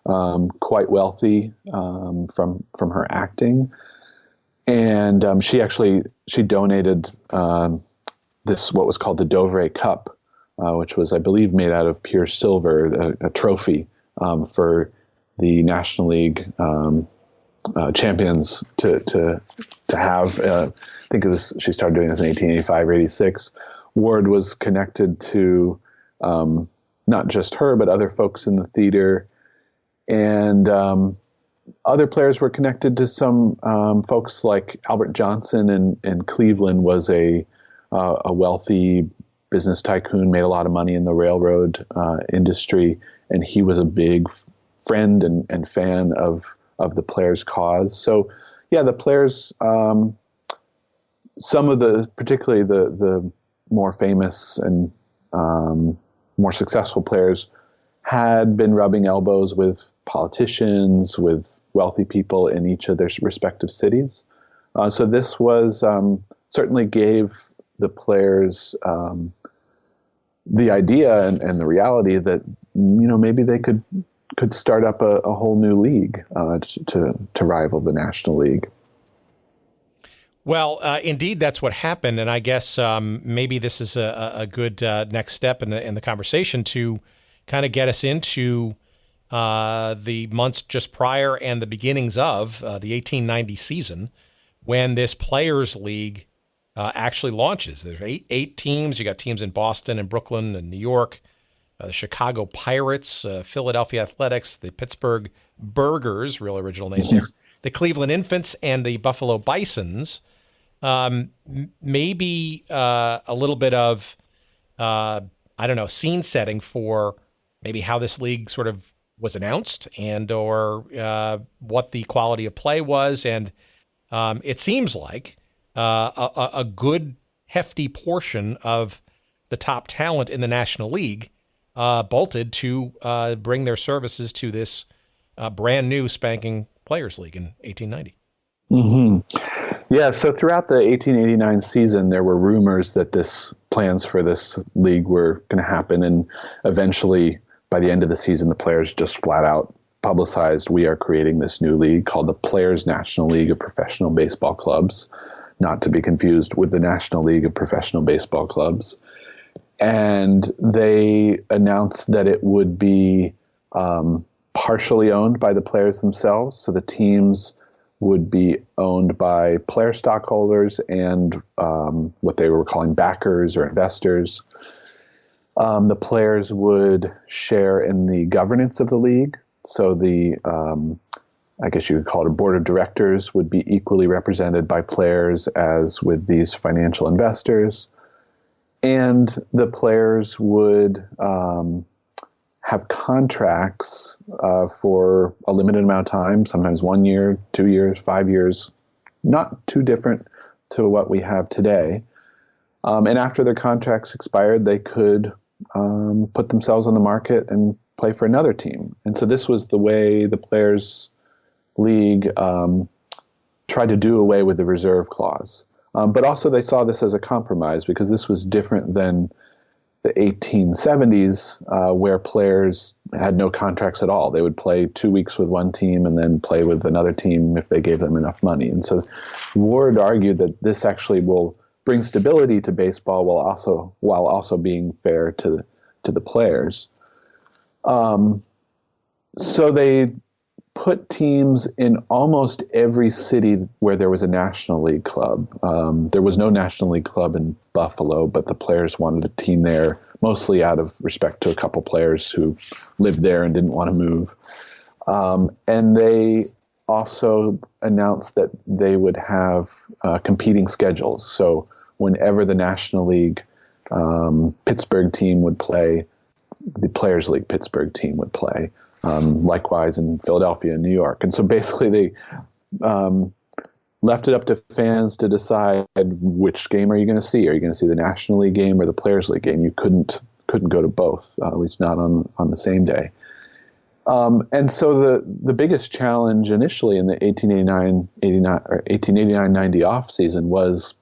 quite wealthy from her acting, and she donated this what was called the Dovre Cup, which was, I believe, made out of pure silver, a trophy for the National League champions to have. I think she started doing this in 1885 or 86. Ward was connected to not just her, but other folks in the theater. And other players were connected to some folks like Albert Johnson in Cleveland was a wealthy business tycoon, made a lot of money in the railroad industry, and he was a big friend and fan of the players' cause. So, yeah, the players, some of the, particularly the more famous and more successful players, had been rubbing elbows with politicians, with wealthy people in each of their respective cities. So this was certainly gave the players the idea and the reality that, maybe they could start up a whole new league to rival the National League. Well, indeed, that's what happened, and I guess maybe this is a good next step in the conversation to kind of get us into the months just prior and the beginnings of the 1890 season, when this Players League actually launches. There's eight teams. You got teams in Boston and Brooklyn and New York, the Chicago Pirates, Philadelphia Athletics, the Pittsburgh Burgers, real original name there, the Cleveland Infants, and the Buffalo Bisons. Maybe a little bit of, scene setting for maybe how this league sort of was announced and or what the quality of play was. And it seems like a good hefty portion of the top talent in the National League bolted to bring their services to this brand new spanking Players League in 1890. Mm-hmm. Yeah, so throughout the 1889 season, there were rumors that plans for this league were going to happen, and eventually, by the end of the season, the players just flat out publicized, we are creating this new league called the Players National League of Professional Baseball Clubs, not to be confused with the National League of Professional Baseball Clubs. And they announced that it would be partially owned by the players themselves. So the teams would be owned by player stockholders and what they were calling backers or investors. The players would share in the governance of the league. So the, I guess you could call it a board of directors, would be equally represented by players as with these financial investors. And the players would have contracts for a limited amount of time, sometimes 1 year, 2 years, 5 years, not too different to what we have today. And after their contracts expired, they could put themselves on the market and play for another team. And so this was the way the Players League tried to do away with the reserve clause. But also they saw this as a compromise because this was different than the 1870s where players had no contracts at all. They would play 2 weeks with one team and then play with another team if they gave them enough money. And so Ward argued that this actually will bring stability to baseball while also being fair to the players. So they put teams in almost every city where there was a National League club. There was no National League club in Buffalo, but the players wanted a team there, mostly out of respect to a couple players who lived there and didn't want to move. And they also announced that they would have competing schedules. So whenever the National League Pittsburgh team would play, the Players League Pittsburgh team would play. Likewise in Philadelphia and New York. And so basically they left it up to fans to decide which game are you going to see. Are you going to see the National League game or the Players League game? You couldn't go to both, at least not on the same day. And so the biggest challenge initially in the 1889-90 off season was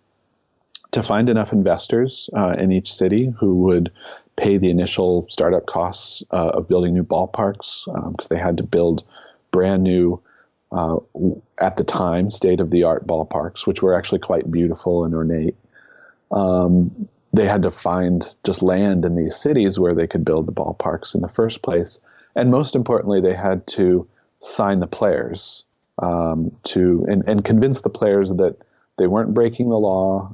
to find enough investors in each city who would pay the initial startup costs of building new ballparks, because they had to build brand new, at the time, state-of-the-art ballparks, which were actually quite beautiful and ornate. They had to find just land in these cities where they could build the ballparks in the first place. And most importantly, they had to sign the players and convince the players that they weren't breaking the law,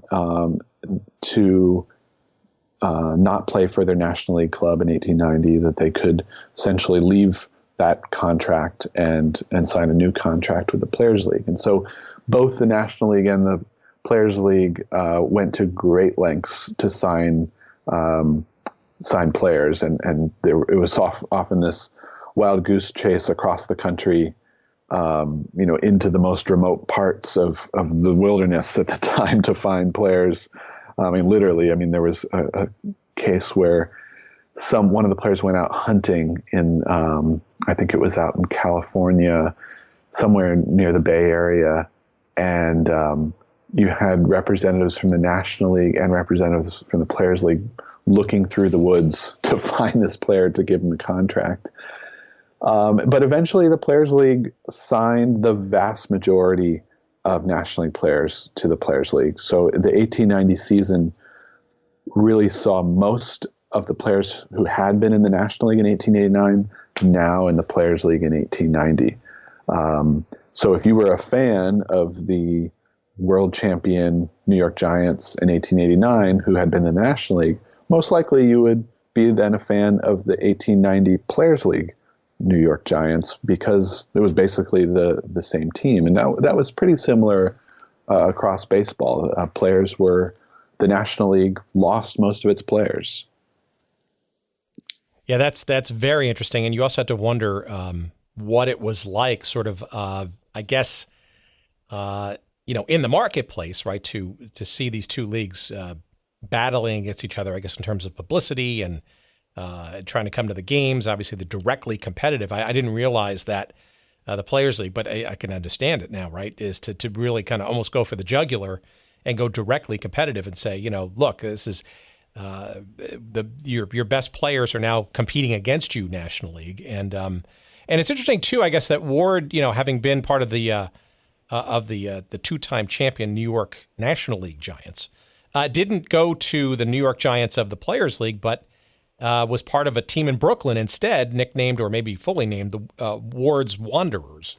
to not play for their National League club in 1890, that they could essentially leave that contract and sign a new contract with the Players League. And so both the National League and the Players League went to great lengths to sign players, and it was often this wild goose chase across the country, into the most remote parts of the wilderness at the time to find players. Literally, there was a case where one of the players went out hunting in, I think it was out in California, somewhere near the Bay Area, and you had representatives from the National League and representatives from the Players League looking through the woods to find this player to give him a contract. But eventually the Players League signed the vast majority of National League players to the Players League. So the 1890 season really saw most of the players who had been in the National League in 1889 now in the Players League in 1890. So if you were a fan of the world champion New York Giants in 1889 who had been in the National League, most likely you would be then a fan of the 1890 Players League New York Giants, because it was basically the same team. And that was pretty similar across baseball. The National League lost most of its players. Yeah, that's very interesting. And you also had to wonder what it was like, sort of, I guess, in the marketplace, right, to see these two leagues battling against each other, I guess, in terms of publicity and trying to come to the games. Obviously, the directly competitive. I didn't realize that the Players League, but I can understand it now, right, is to really kind of almost go for the jugular and go directly competitive and say, look, this is your best players are now competing against you, National League. And it's interesting, too, I guess, that Ward, having been part of the two-time champion New York National League Giants, didn't go to the New York Giants of the Players League, but was part of a team in Brooklyn instead, nicknamed or maybe fully named the Ward's Wanderers.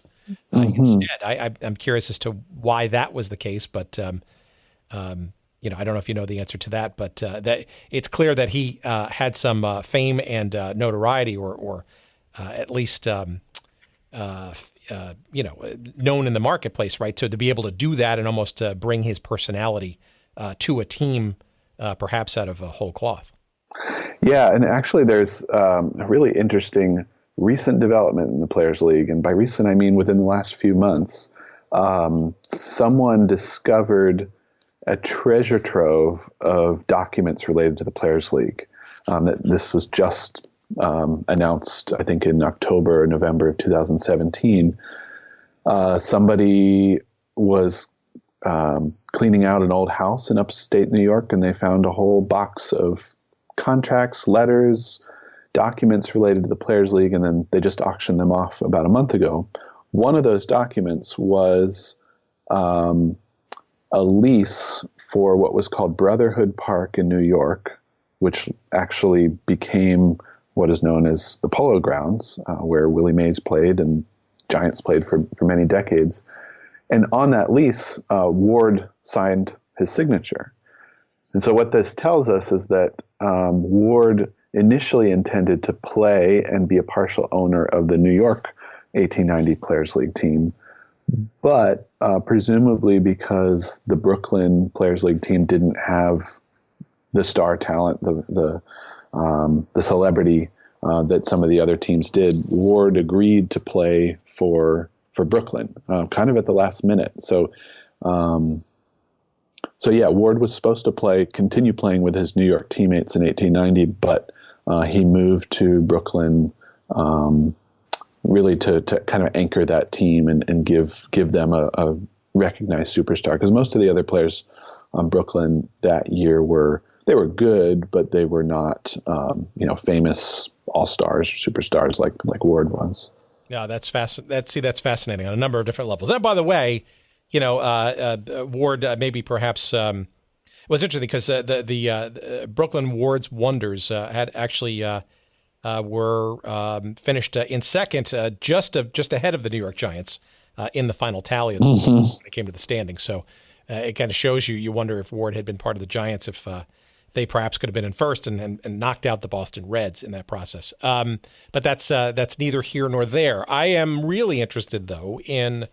Instead, I'm curious as to why that was the case, but I don't know if you know the answer to that, but that it's clear that he had some fame and notoriety, or at least known in the marketplace, right? So to be able to do that and almost bring his personality to a team, perhaps out of a whole cloth. Yeah, and actually there's a really interesting recent development in the Players League, and by recent I mean within the last few months. Someone discovered a treasure trove of documents related to the Players League. That this was just announced, I think, in October or November of 2017. Somebody was cleaning out an old house in upstate New York, and they found a whole box of contracts, letters, documents related to the Players League, and then they just auctioned them off about a month ago. One of those documents was a lease for what was called Brotherhood Park in New York, which actually became what is known as the Polo Grounds, where Willie Mays played and Giants played for many decades. And on that lease, Ward signed his signature. And so what this tells us is that Ward initially intended to play and be a partial owner of the New York 1890 Players League team. But presumably because the Brooklyn Players League team didn't have the star talent, the celebrity that some of the other teams did, Ward agreed to play for Brooklyn, kind of at the last minute. So yeah, Ward was supposed to continue playing with his New York teammates in 1890, but he moved to Brooklyn really to kind of anchor that team and give them a recognized superstar, because most of the other players on Brooklyn that year were they were good, but they were not, famous all-stars or superstars like Ward was. Yeah, that's that's fascinating on a number of different levels. And by the way, Ward maybe perhaps it was interesting because the Brooklyn Ward's Wonders had actually were finished in second, just ahead of the New York Giants in the final tally when it came to the standings. So it kind of shows you wonder if Ward had been part of the Giants, if they perhaps could have been in first and knocked out the Boston Reds in that process. But that's neither here nor there. I am really interested, though, in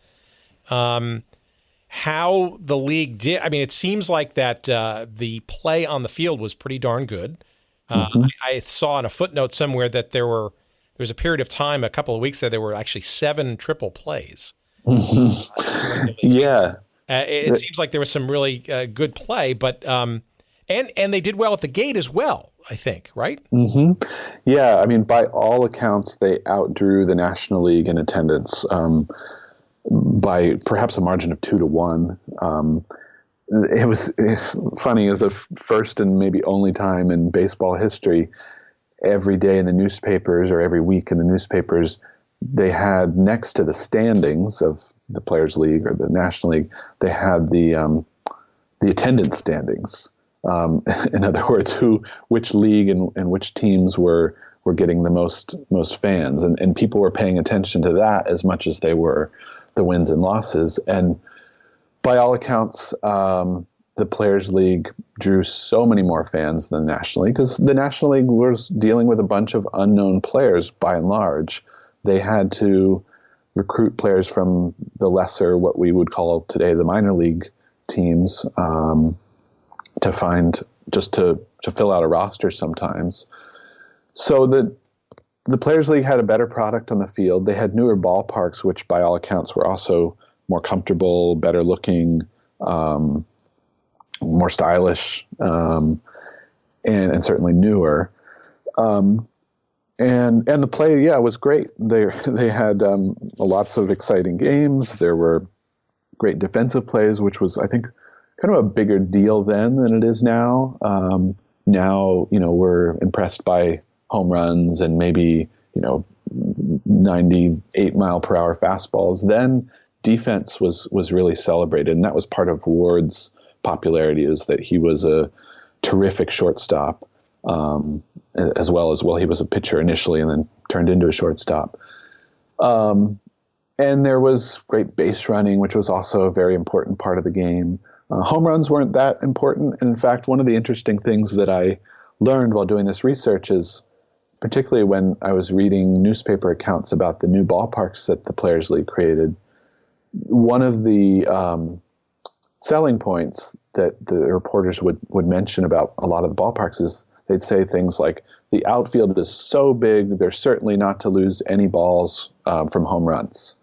how the league did. I mean, it seems like that the play on the field was pretty darn good. I saw in a footnote somewhere that there was a period of time, a couple of weeks there were actually 7 triple plays. Yeah. It seems like there was some really good play, but and they did well at the gate as well, I think, right? Mm-hmm. Yeah, I mean, by all accounts, they outdrew the National League in attendance by perhaps a margin of 2-1. It was funny, as the first and maybe only time in baseball history, every day in the newspapers or every week in the newspapers, they had next to the standings of the Players League or the National League, they had the attendance standings. In other words, which league and which teams were getting the most fans, and people were paying attention to that as much as they were the wins and losses. And by all accounts, the Players League drew so many more fans than the National League, because the National League was dealing with a bunch of unknown players by and large. They had to recruit players from the lesser, what we would call today the minor league teams, to find, just to fill out a roster sometimes. So the Players League had a better product on the field. They had newer ballparks, which by all accounts were also more comfortable, better looking, more stylish, and certainly newer. And the play, was great. They had lots of exciting games. There were great defensive plays, which was, I think, kind of a bigger deal then than it is now. Now, we're impressed by home runs and maybe, 98 mile per hour fastballs. Then defense was really celebrated. And that was part of Ward's popularity, is that he was a terrific shortstop, as well, he was a pitcher initially and then turned into a shortstop. And there was great base running, which was also a very important part of the game. Home runs weren't that important. And in fact, one of the interesting things that I learned while doing this research is, particularly when I was reading newspaper accounts about the new ballparks that the Players League created, one of the selling points that the reporters would mention about a lot of the ballparks is they'd say things like, the outfield is so big, they're certainly not to lose any balls from home runs.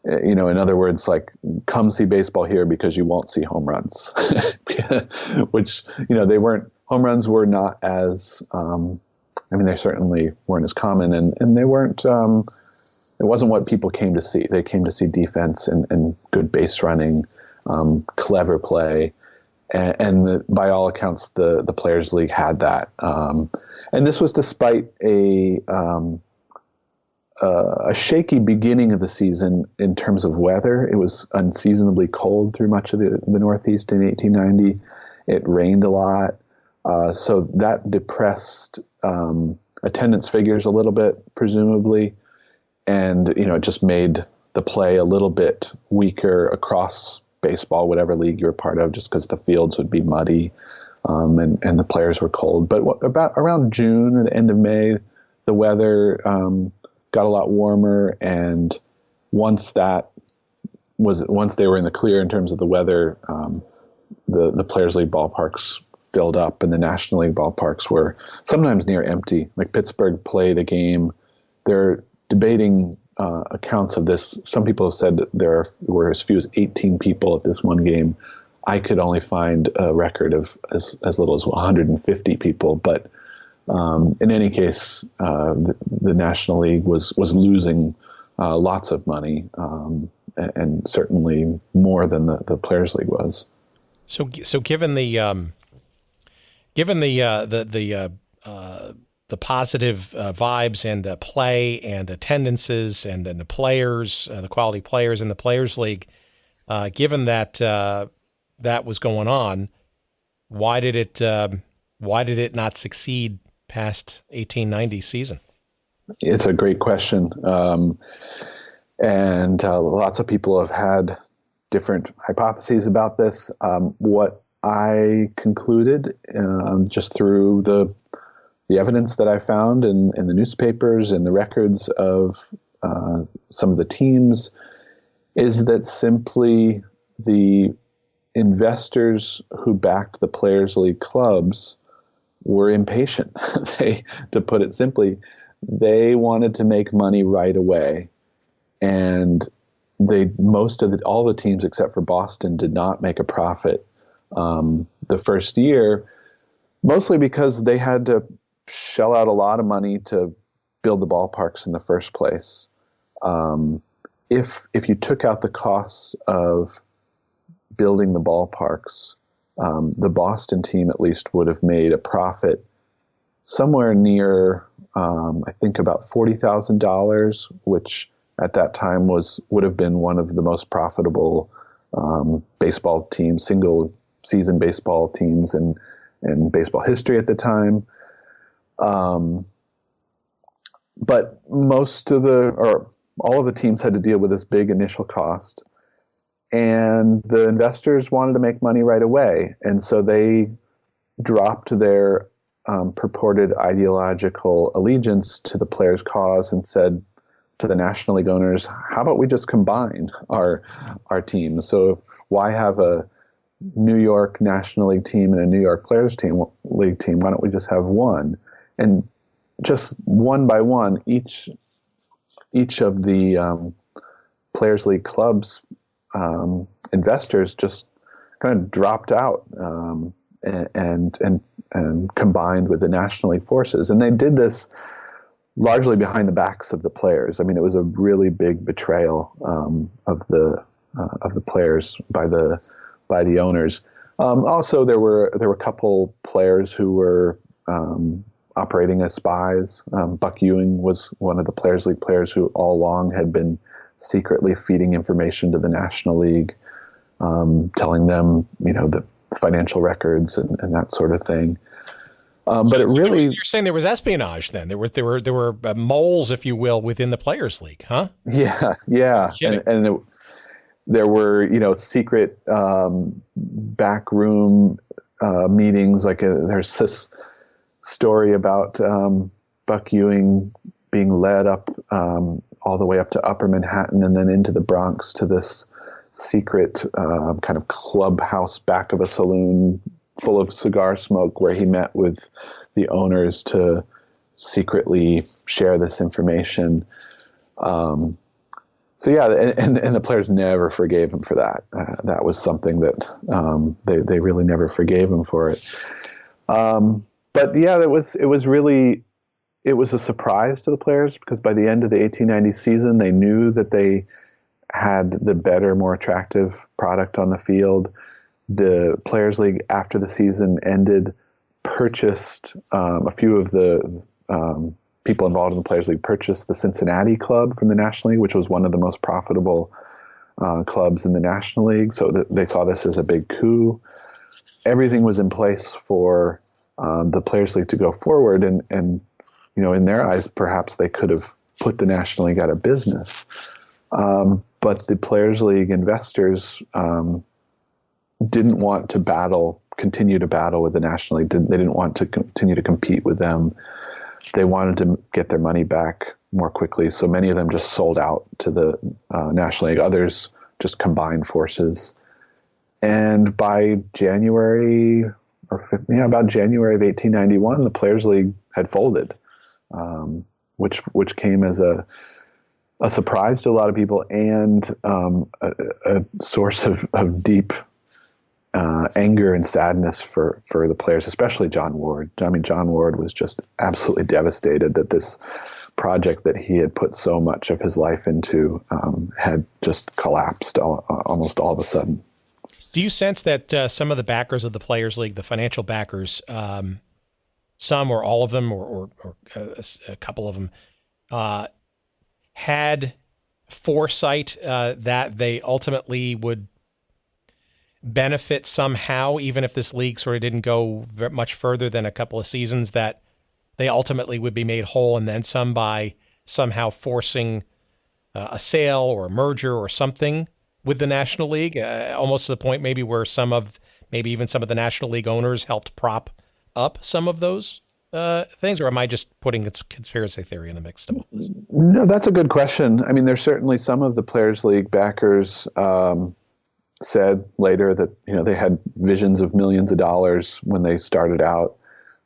In other words, like, come see baseball here because you won't see home runs, which, home runs were not as, they certainly weren't as common, and they weren't, it wasn't what people came to see. They came to see defense and good base running, clever play. And by all accounts, the Players League had that. And this was despite a shaky beginning of the season in terms of weather. It was unseasonably cold through much of the Northeast in 1890. It rained a lot. So that depressed attendance figures a little bit, presumably. And, it just made the play a little bit weaker across baseball, whatever league you're part of, just because the fields would be muddy and the players were cold. But about around June or the end of May, the weather got a lot warmer, and once they were in the clear in terms of the weather, the Players League ballparks filled up, and the National League ballparks were sometimes near empty. Like Pittsburgh played a game. They're debating accounts of this. Some people have said that there were as few as 18 people at this one game. I could only find a record of as little as 150 people, but in any case, the National League was losing lots of money, and certainly more than the Players League was. So given the Given the positive vibes and play and attendances and the players, the quality players in the Players League, given that that was going on, why did it not succeed past 1890 season? It's a great question. And lots of people have had different hypotheses about this. What I concluded just through the evidence that I found in the newspapers and the records of some of the teams is that simply the investors who backed the Players League clubs were impatient. To put it simply, they wanted to make money right away. And all the teams except for Boston did not make a profit the first year, mostly because they had to shell out a lot of money to build the ballparks in the first place. If you took out the costs of building the ballparks, the Boston team at least would have made a profit somewhere near, I think, about $40,000, which at that time would have been one of the most profitable baseball teams, single season baseball teams in baseball history at the time. But all of the teams had to deal with this big initial cost, and the investors wanted to make money right away. And so they dropped their purported ideological allegiance to the players' cause and said to the National League owners, how about we just combine our teams? So why have a New York National League team and a New York Players League team? Why don't we just have one? And just one by one, each of the Players League clubs investors just kind of dropped out and combined with the National League forces. And they did this largely behind the backs of the players. I mean, it was a really big betrayal of the players by the owners. Also, there were a couple players who were operating as spies. Buck Ewing was one of the Players League players who all along had been secretly feeding information to the National League, telling them, the financial records and that sort of thing. But it really, you're saying there was espionage then. There were moles, if you will, within the Players League, huh? Yeah. There were, secret backroom meetings. Like there's this story about Buck Ewing being led up all the way up to Upper Manhattan and then into the Bronx to this secret kind of clubhouse back of a saloon full of cigar smoke where he met with the owners to secretly share this information. So yeah, and the players never forgave him for that. That was something that they really never forgave him for it. But yeah, it was a surprise to the players because by the end of the 1890 season, they knew that they had the better, more attractive product on the field. The Players League, after the season ended, purchased a few of the people involved in the Players League purchased the Cincinnati club from the National League, which was one of the most profitable clubs in the National League. So they saw this as a big coup. Everything was in place for the Players League to go forward, and in their eyes, perhaps they could have put the National League out of business. But the Players League investors didn't want to continue to battle with the National League. They didn't want to continue to compete with them. They wanted to get their money back more quickly. So many of them just sold out to the National League. Others just combined forces. And by January of 1891, the Players League had folded, which came as a surprise to a lot of people and a source of deep anger and sadness for the players, especially John Ward. I mean, John Ward was just absolutely devastated that this project that he had put so much of his life into had just collapsed almost all of a sudden. Do you sense that some of the backers of the Players League, the financial backers, some or all of them, or a couple of them, had foresight that they ultimately would benefit somehow, even if this league sort of didn't go much further than a couple of seasons, that they ultimately would be made whole and then some by somehow forcing a sale or a merger or something with the National League, almost to the point maybe where maybe even some of the National League owners helped prop up some of those things? Or am I just putting a conspiracy theory in the mix of this? No, that's a good question. I mean, there's certainly some of the Players League backers said later that, they had visions of millions of dollars when they started out.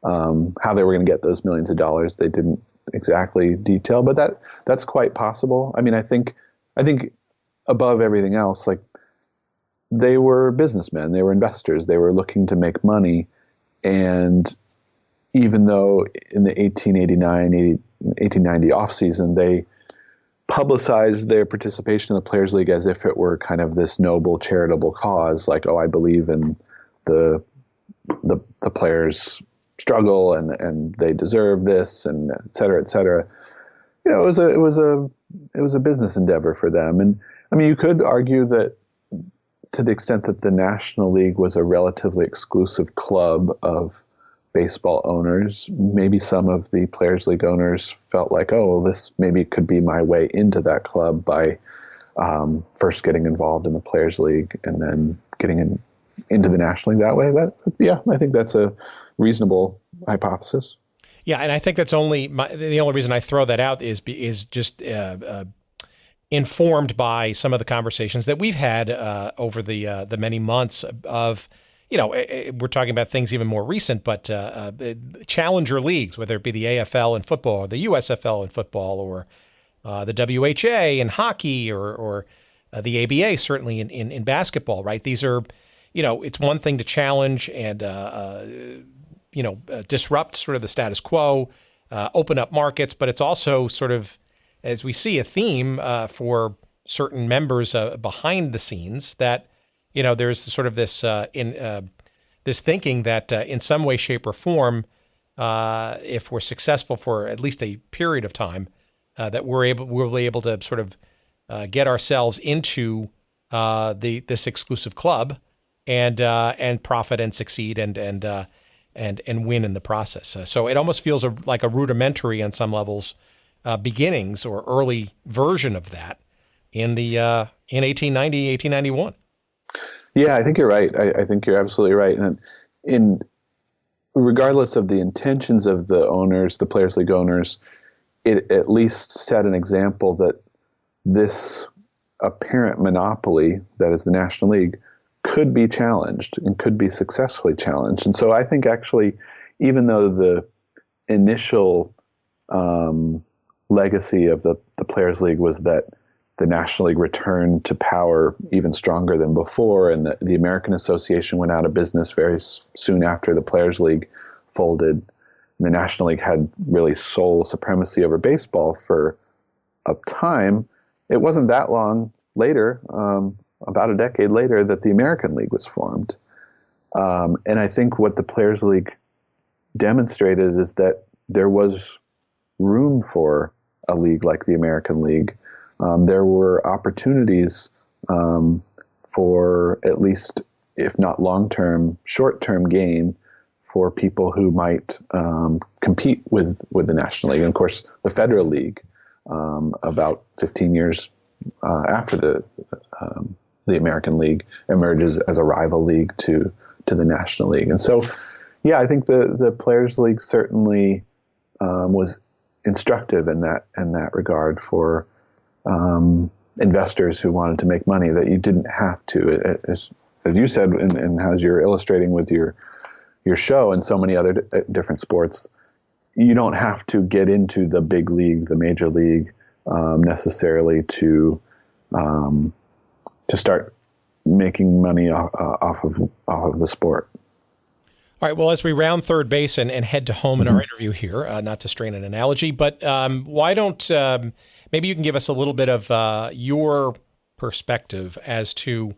How they were going to get those millions of dollars, they didn't exactly detail, but that's quite possible. I mean, I think above everything else, like, they were businessmen, they were investors, they were looking to make money. And even though in the 1890 offseason, they publicized their participation in the Players League as if it were kind of this noble charitable cause, like, I believe in the players' struggle and they deserve this, and et cetera, et cetera. It was a business endeavor for them. And I mean, you could argue that to the extent that the National League was a relatively exclusive club of baseball owners, maybe some of the Players League owners felt like, this maybe could be my way into that club by first getting involved in the Players League and then getting into the National League that way. I think that's a reasonable hypothesis. Yeah, and I think that's the only reason I throw that out is just informed by some of the conversations that we've had over the many months of. We're talking about things even more recent, but challenger leagues, whether it be the AFL in football or the USFL in football or the WHA in hockey or the ABA certainly in basketball, right? These are, it's one thing to challenge and, disrupt sort of the status quo, open up markets, but it's also sort of, as we see a theme for certain members behind the scenes that, there's sort of this this thinking that in some way, shape, or form, if we're successful for at least a period of time, that we'll be able to sort of get ourselves into this exclusive club and profit and succeed and win in the process. So it almost feels like a rudimentary on some levels beginnings or early version of that in 1890, 1891. Yeah, I think you're right. I think you're absolutely right. And regardless of the intentions of the owners, the Players League owners, it at least set an example that this apparent monopoly, that is the National League, could be challenged and could be successfully challenged. And so I think actually, even though the initial legacy of the Players League was that the National League returned to power even stronger than before, and the American Association went out of business very soon after the Players League folded. And the National League had really sole supremacy over baseball for a time. It wasn't that long later, about a decade later, that the American League was formed. And I think what the Players League demonstrated is that there was room for a league like the American League. There were opportunities for at least, if not long-term, short-term gain for people who might compete with the National League. And of course, the Federal League, about 15 years after the American League, emerges as a rival league to the National League. And so, yeah, I think the Players League certainly was instructive in that regard for investors who wanted to make money, that you didn't have to, as you said, and as you're illustrating with your show and so many other different sports, you don't have to get into the big league, the major league, necessarily to start making money off of the sport. All right. Well, as we round third base and head to home in our interview here, not to strain an analogy, but why don't maybe you can give us a little bit of your perspective as to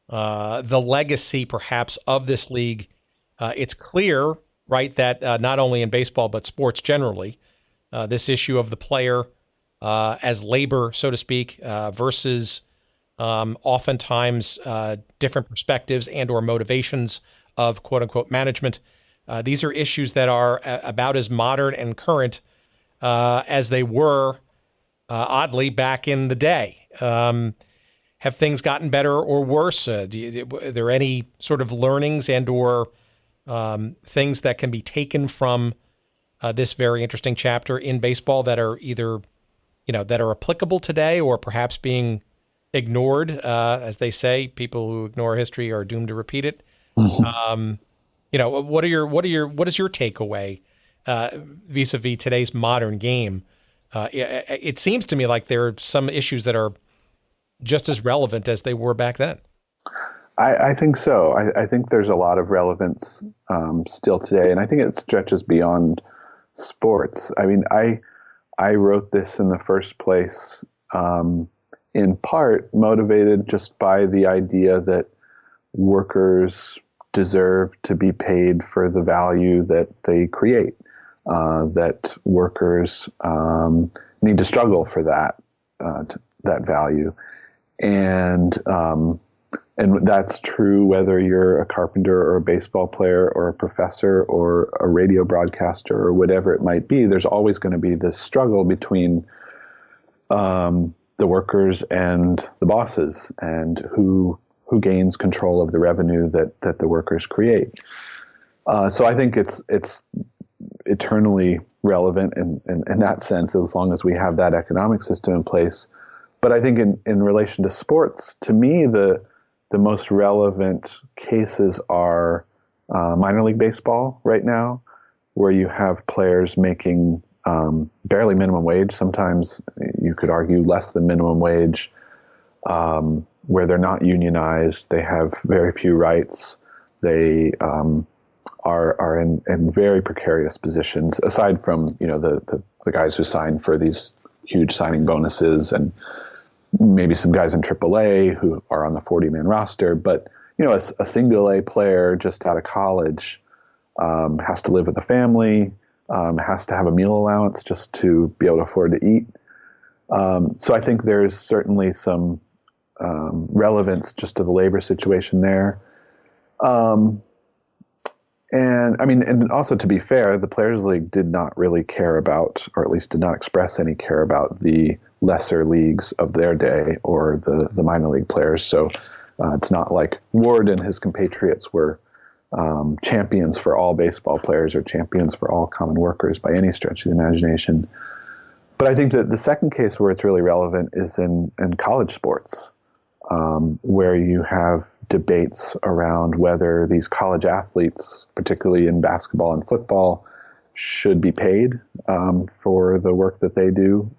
the legacy perhaps of this league. It's clear, right, that not only in baseball but sports generally, this issue of the player as labor, so to speak, versus oftentimes different perspectives and or motivations of quote unquote management. These are issues that are about as modern and current as they were, oddly, back in the day. Have things gotten better or worse? Are there any sort of learnings and or things that can be taken from this very interesting chapter in baseball that are either, that are applicable today or perhaps being ignored? As they say, people who ignore history are doomed to repeat it. What is your takeaway vis-a-vis today's modern game? It seems to me like there are some issues that are just as relevant as they were back then. I think so. I think there's a lot of relevance still today, and I think it stretches beyond sports. I mean, I wrote this in the first place in part motivated just by the idea that workers deserve to be paid for the value that they create, that workers need to struggle for that value. And that's true whether you're a carpenter or a baseball player or a professor or a radio broadcaster or whatever it might be. There's always going to be this struggle between the workers and the bosses, and who gains control of the revenue that the workers create. So I think it's eternally relevant in that sense, as long as we have that economic system in place. But I think in relation to sports, to me, the most relevant cases are minor league baseball right now, where you have players making barely minimum wage. Sometimes you could argue less than minimum wage, where they're not unionized. They have very few rights. They are in very precarious positions, aside from the guys who sign for these huge signing bonuses, and maybe some guys in AAA who are on the 40-man roster. But a single A player just out of college has to live with a family, has to have a meal allowance just to be able to afford to eat. So I think there's certainly some relevance just to the labor situation there. And also, to be fair, the Players League did not really care about, or at least did not express any care about, the lesser leagues of their day or the minor league players. So it's not like Ward and his compatriots were champions for all baseball players or champions for all common workers by any stretch of the imagination. But I think that the second case where it's really relevant is in college sports, where you have debates around whether these college athletes, particularly in basketball and football, should be paid for the work that they do.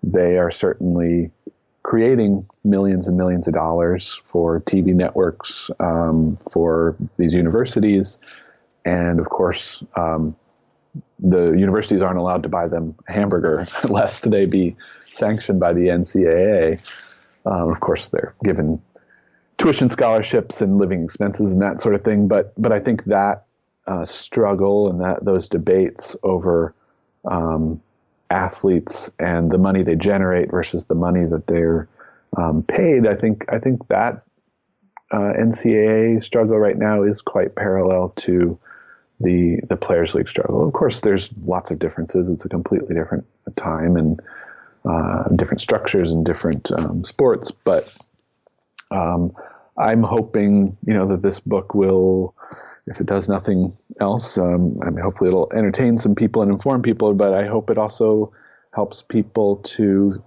They are certainly creating millions and millions of dollars for TV networks, for these universities. And of course, the universities aren't allowed to buy them a hamburger lest they be sanctioned by the NCAA. Of course, they're given tuition scholarships and living expenses and that sort of thing. But I think that struggle and those debates over athletes and the money they generate versus the money that they're paid, I think that NCAA struggle right now is quite parallel to the Players League struggle. Of course, there's lots of differences. It's a completely different time and different structures and different sports. But I'm hoping, that this book will, if it does nothing else, hopefully it'll entertain some people and inform people, but I hope it also helps people to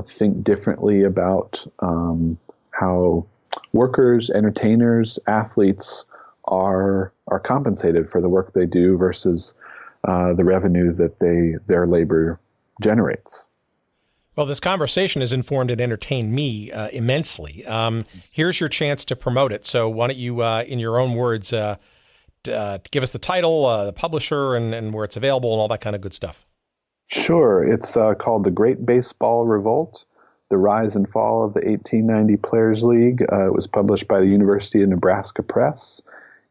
think differently about how workers, entertainers, athletes are compensated for the work they do versus the revenue that their labor generates. Well, this conversation has informed and entertained me immensely. Here's your chance to promote it. So why don't you, in your own words, give us the title, the publisher, and where it's available and all that kind of good stuff. Sure. It's called The Great Baseball Revolt, The Rise and Fall of the 1890 Players League. It was published by the University of Nebraska Press.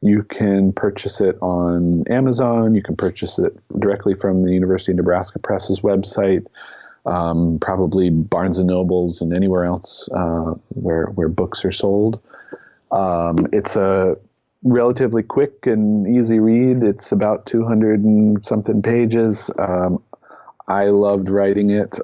You can purchase it on Amazon. You can purchase it directly from the University of Nebraska Press's website, probably Barnes & Nobles and anywhere else where books are sold. It's a relatively quick and easy read. It's about 200 and something pages. I loved writing it.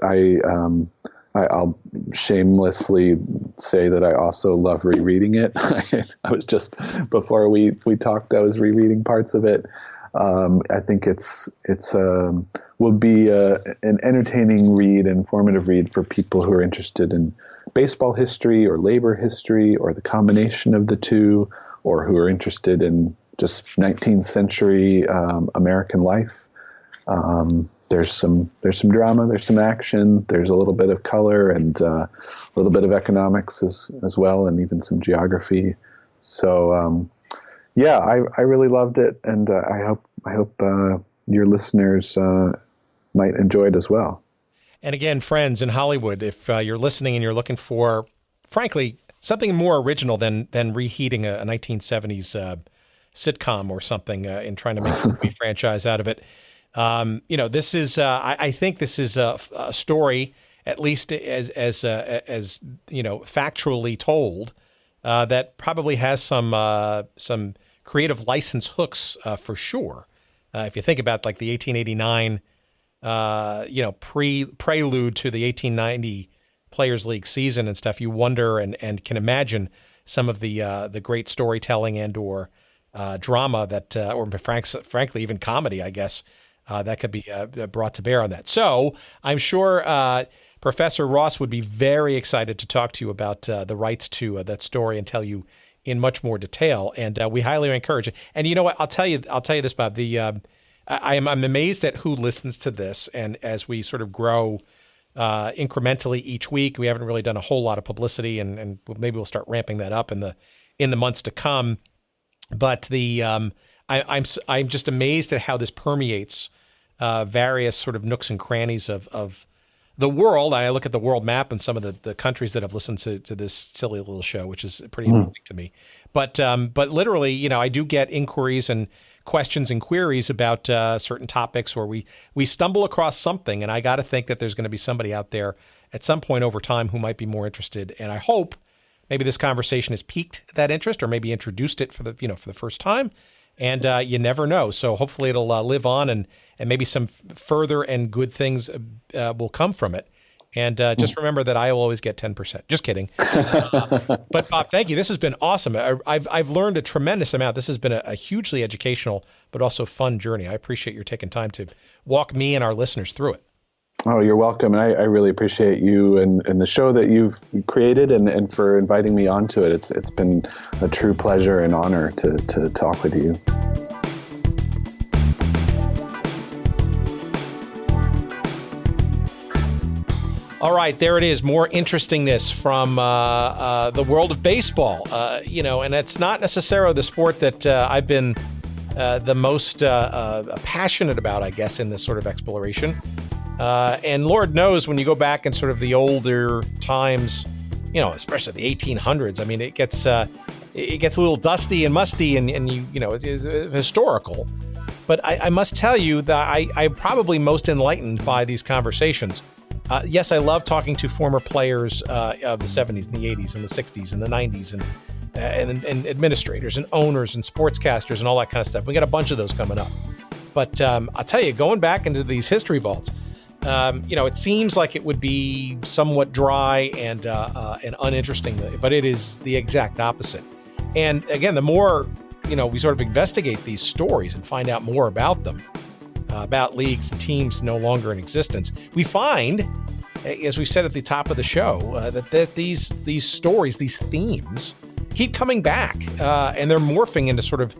I'll shamelessly say that I also love rereading it. I was just, before we talked, I was rereading parts of it. I think it's will be an entertaining read, informative read for people who are interested in baseball history or labor history or the combination of the two, or who are interested in just 19th century American life. There's some drama, there's some action, there's a little bit of color and a little bit of economics as well, and even some geography. So I really loved it, and I hope your listeners might enjoy it as well. And again, friends in Hollywood, if you're listening and you're looking for, frankly, something more original than reheating a 1970s sitcom or something and trying to make a movie franchise out of it. This is, I think this is a story, at least as factually told, that probably has some creative license hooks, for sure. If you think about like the 1889, prelude to the 1890 Players League season and stuff, you wonder and can imagine some of the great storytelling and or drama that, or frankly, even comedy, I guess, that could be brought to bear on that. So I'm sure Professor Ross would be very excited to talk to you about the rights to that story and tell you in much more detail. And we highly encourage it. And you know what? I'll tell you this, Bob. I'm amazed at who listens to this. And as we sort of grow incrementally each week, we haven't really done a whole lot of publicity, and maybe we'll start ramping that up in the months to come. But I'm just amazed at how this permeates various sort of nooks and crannies of the world. I look at the world map and some of the countries that have listened to this silly little show, which is pretty amazing to me. But literally, I do get inquiries and questions and queries about certain topics, or we stumble across something, and I got to think that there's going to be somebody out there at some point over time who might be more interested. And I hope maybe this conversation has piqued that interest, or maybe introduced it for the first time. And you never know. So hopefully it'll live on, and maybe some further and good things will come from it. And just remember that I will always get 10%. Just kidding. But Bob, thank you. This has been awesome. I've learned a tremendous amount. This has been a hugely educational, but also fun journey. I appreciate your taking time to walk me and our listeners through it. Oh, you're welcome. And I really appreciate you and the show that you've created and for inviting me onto it. It's been a true pleasure and honor to talk with you. All right, there it is. More interestingness from the world of baseball. And it's not necessarily the sport that I've been the most passionate about, I guess, in this sort of exploration. And Lord knows, when you go back in sort of the older times, especially the 1800s, I mean, it gets a little dusty and musty, and it is historical. But I must tell you that I'm probably most enlightened by these conversations. Yes, I love talking to former players of the 70s and the 80s and the 60s and the 90s and administrators and owners and sportscasters and all that kind of stuff. We got a bunch of those coming up. But I'll tell you, going back into these history vaults, it seems like it would be somewhat dry and uninteresting, but it is the exact opposite. And again, the more, we sort of investigate these stories and find out more about them, about leagues and teams no longer in existence, we find, as we said at the top of the show, that these stories, these themes, keep coming back, and they're morphing into sort of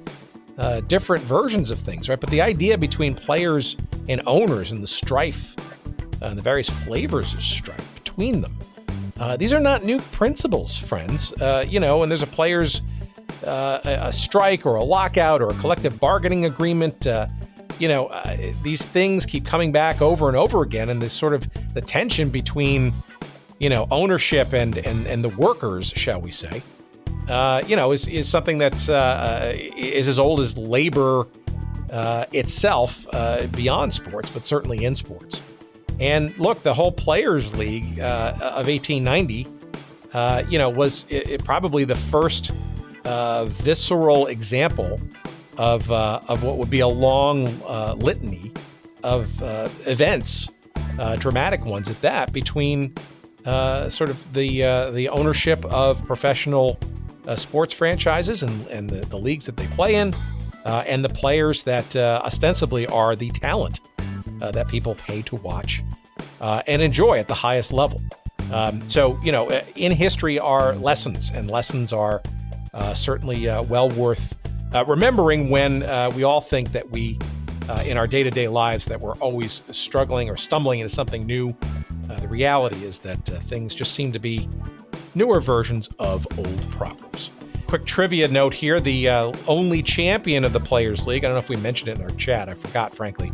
different versions of things, right? But the idea between players and owners and the strife, and the various flavors of strife between them, these are not new principles, friends. When there's a player's a strike or a lockout or a collective bargaining agreement, these things keep coming back over and over again, and this sort of the tension between ownership and the workers, shall we say, is something that's is as old as labor itself, beyond sports, but certainly in sports. And look, the whole Players League of 1890, was probably the first visceral example of what would be a long litany of events, dramatic ones at that, between sort of the ownership of professional sports franchises and the leagues that they play in, and the players that ostensibly are the talent that people pay to watch and enjoy at the highest level. So, in history are lessons, and lessons are certainly well worth remembering when we all think that we, in our day-to-day lives, that we're always struggling or stumbling into something new. The reality is that things just seem to be newer versions of old problems. Quick trivia note here, the only champion of the Players League, I don't know if we mentioned it in our chat, I forgot, frankly,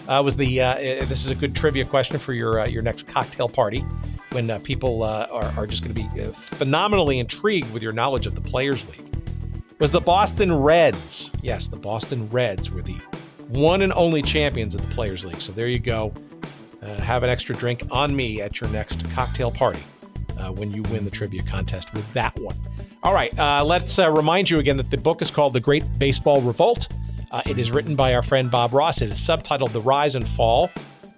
was this is a good trivia question for your next cocktail party, when people are just going to be phenomenally intrigued with your knowledge of the Players League. Was the Boston Reds. Yes, the Boston Reds were the one and only champions of the Players League. So there you go. Have an extra drink on me at your next cocktail party when you win the trivia contest with that one. All right, let's remind you again that the book is called The Great Baseball Revolt. It is written by our friend Bob Ross. It is subtitled The Rise and Fall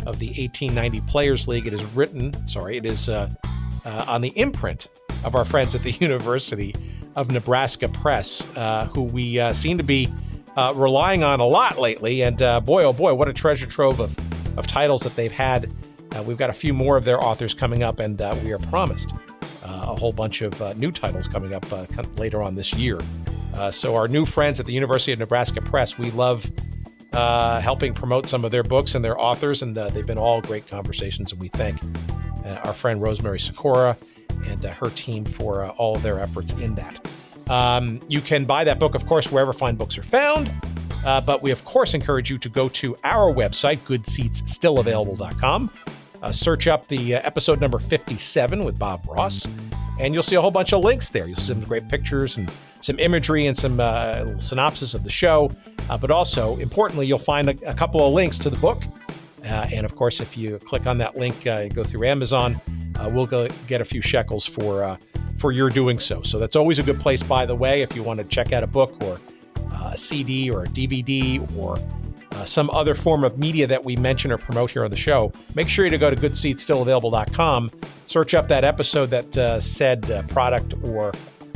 of the 1890 Players League. It is on the imprint of our friends at the University of Nebraska Press, who we seem to be relying on a lot lately. And boy, oh boy, what a treasure trove of titles that they've had. We've got a few more of their authors coming up, and we are promised a whole bunch of new titles coming up later on this year. So our new friends at the University of Nebraska Press, we love helping promote some of their books and their authors, and they've been all great conversations, and we thank our friend Rosemary Sikora and her team for all of their efforts in that. You can buy that book, of course, wherever fine books are found, but we, of course, encourage you to go to our website, goodseatsstillavailable.com, search up the episode number 57 with Bob Ross, and you'll see a whole bunch of links there. You'll see some great pictures and some imagery and some little synopsis of the show, but also, importantly, you'll find a couple of links to the book. And of course, if you click on that link, go through Amazon, we'll get a few shekels for your doing so. So that's always a good place, by the way, if you want to check out a book or a CD or a DVD or some other form of media that we mention or promote here on the show. Make sure to go to goodseatsstillavailable.com, search up that episode that said product or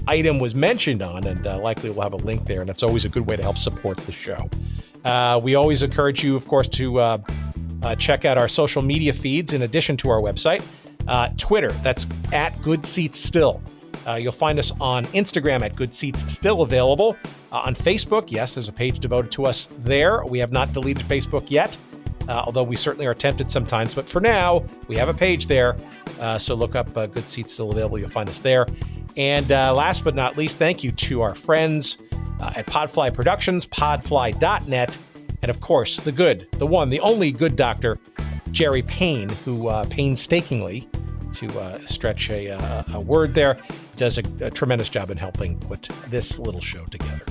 item was mentioned on, and likely we'll have a link there, and that's always a good way to help support the show. We always encourage you, of course, to check out our social media feeds in addition to our website. Twitter, that's at GoodSeatsStill. You'll find us on Instagram at GoodSeatsStillAvailable. On Facebook, yes, there's a page devoted to us there. We have not deleted Facebook yet, although we certainly are tempted sometimes. But for now, we have a page there. So look up Good Seats Still Available. You'll find us there. And last but not least, thank you to our friends at Podfly Productions, podfly.net, and of course, the one, the only good doctor, Jerry Payne, who painstakingly, to stretch a word there, does a tremendous job in helping put this little show together.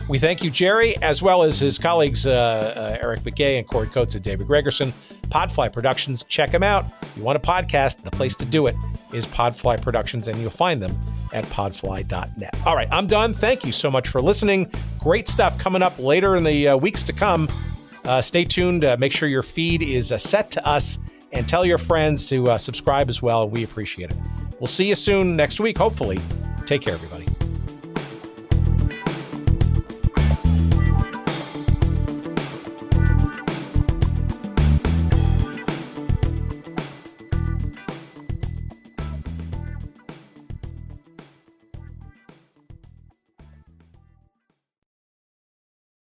We thank you, Jerry, as well as his colleagues, Eric McGay and Corey Coates and David Gregerson. Podfly Productions, check them out. If you want a podcast, the place to do it is Podfly Productions, and you'll find them at podfly.net. All right, I'm done. Thank you so much for listening. Great stuff coming up later in the weeks to come. Stay tuned. Make sure your feed is set to us, and tell your friends to subscribe as well. We appreciate it. We'll see you soon next week, hopefully. Take care, everybody.